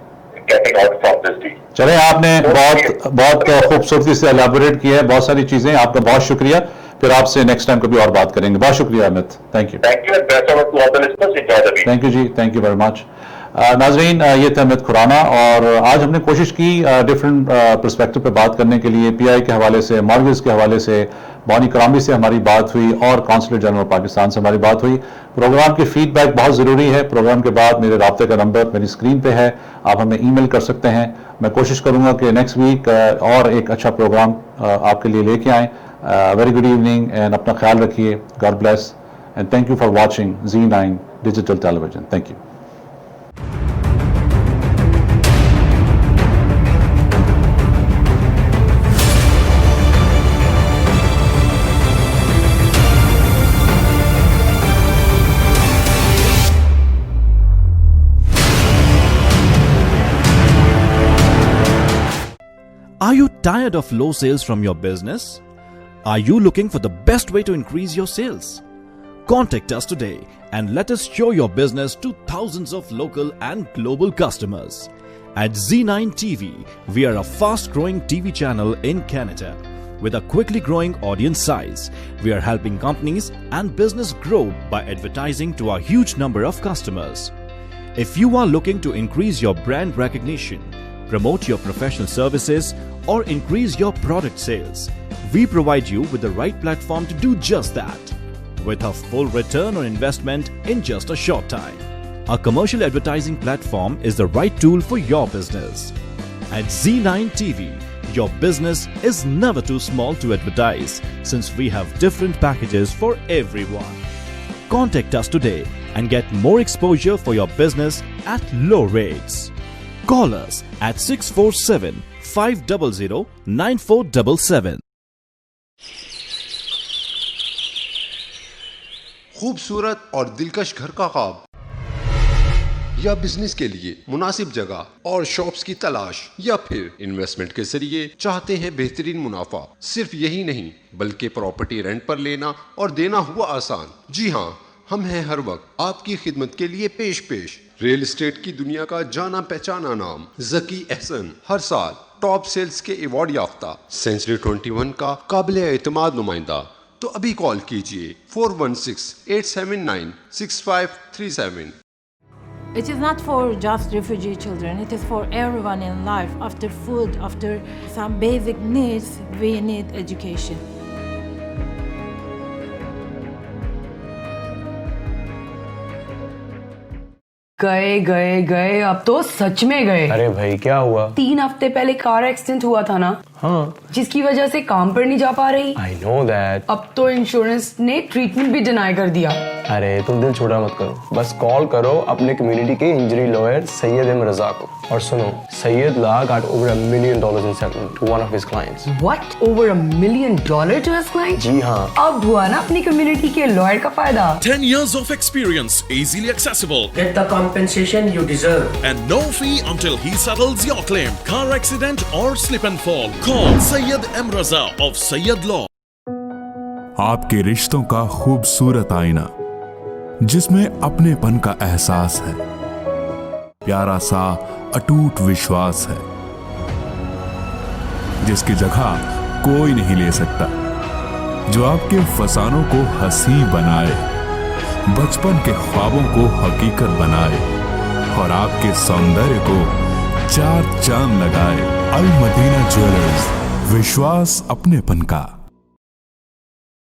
getting out from this deal. चले, आपने बहुत खूबसूरती से एलैबोरेट किया है बहुत सारी चीजें, आपका बहुत शुक्रिया। फिर आपसे नेक्स्ट टाइम कभी और बात करेंगे। बहुत शुक्रिया Amit, thank you. Thank you जी, थैंक यू वेरी मच। नाजरीन, ये थे अमित खुराना और आज हमने कोशिश की डिफरेंट पर्सपेक्टिव पे बात करने के लिए। पीआई के हवाले से, मॉर्गेज के हवाले से, बॉनी करामी से हमारी बात हुई और कौंसलर जनरल पाकिस्तान से हमारी बात हुई। प्रोग्राम की फीडबैक बहुत ज़रूरी है। प्रोग्राम के बाद मेरे राब्ते का नंबर मेरी स्क्रीन पे है, आप हमें ईमेल कर सकते हैं। मैं कोशिश करूँगा कि नेक्स्ट वीक और एक अच्छा प्रोग्राम आपके लिए लेके आएँ। वेरी गुड इवनिंग एंड अपना ख्याल रखिए। God bless and thank you for watching Z9 digital television. Thank you. Are you tired of low sales from your business? Are you looking for the best way to increase your sales? Contact us today and let us show your business to thousands of local and global customers. At Z9 TV, we are a fast-growing TV channel in Canada. With a quickly growing audience size, we are helping companies and business grow by advertising to a huge number of customers. If you are looking to increase your brand recognition, promote your professional services, or increase your product sales, we provide you with the right platform to do just that, with a full return on investment in just a short time. A commercial advertising platform is the right tool for your business. At Z9 TV, your business is never too small to advertise, since we have different packages for everyone. Contact us today and get more exposure for your business at low rates. Call us at 647-500-9477. खूबसूरत और दिलकश घर का ख्वाब या business के लिए मुनासिब जगह और शॉप्स की तलाश या फिर इन्वेस्टमेंट के जरिए चाहते हैं बेहतरीन मुनाफा। सिर्फ यही नहीं बल्कि प्रॉपर्टी रेंट पर लेना और देना हुआ आसान। जी हाँ, हम हैं हर वक्त आपकी खिदमत के लिए पेश रियल एस्टेट की दुनिया का जाना पहचाना नाम जकी एहसन, हर साल टॉप सेल्स के अवार्ड याफ्ता, सेंचुरी 21 का काबिल एतमाद नुमाइंदा। तो अभी कॉल कीजिए 416-879-6537। It is not for just refugee children, it is for everyone in life. After food, after some basic needs, we need education. गए अब तो सच में गए। अरे भाई क्या हुआ? 3 हफ्ते पहले कार एक्सीडेंट हुआ था ना, हाँ, जिसकी वजह से काम पर नहीं जा पा रही। I know that. अब तो इंश्योरेंस ने ट्रीटमेंट भी डिनाई कर दिया। अरे तुम दिल छोटा मत करो, बस कॉल करो अपने कम्युनिटी के इंजरी लॉयर सैयद एम रजा को। और सुनो, सैयद ला got over $1 million in settlement to one of his clients. What? Over $1 million to his client? जी हाँ। अब हुआ ना अपनी कम्युनिटी के लॉयर का फायदा। 10 years of experience, easily accessible. Get the compensation you deserve. And no fee until he settles your claim. Car accident or slip and fall. Call Sayyid M. Raza of Sayyid Law. आपके रिश्तों का खूबसूरत आईना जिसमें अपनेपन का एहसास है, प्यारा सा अटूट विश्वास है, जिसकी जगह कोई नहीं ले सकता, जो आपके फसानों को हंसी बनाए, बचपन के ख्वाबों को हकीकत बनाए और आपके सौंदर्य को 4 चांद लगाए। अल मदीना ज्वेलर्स, विश्वास अपनेपन का।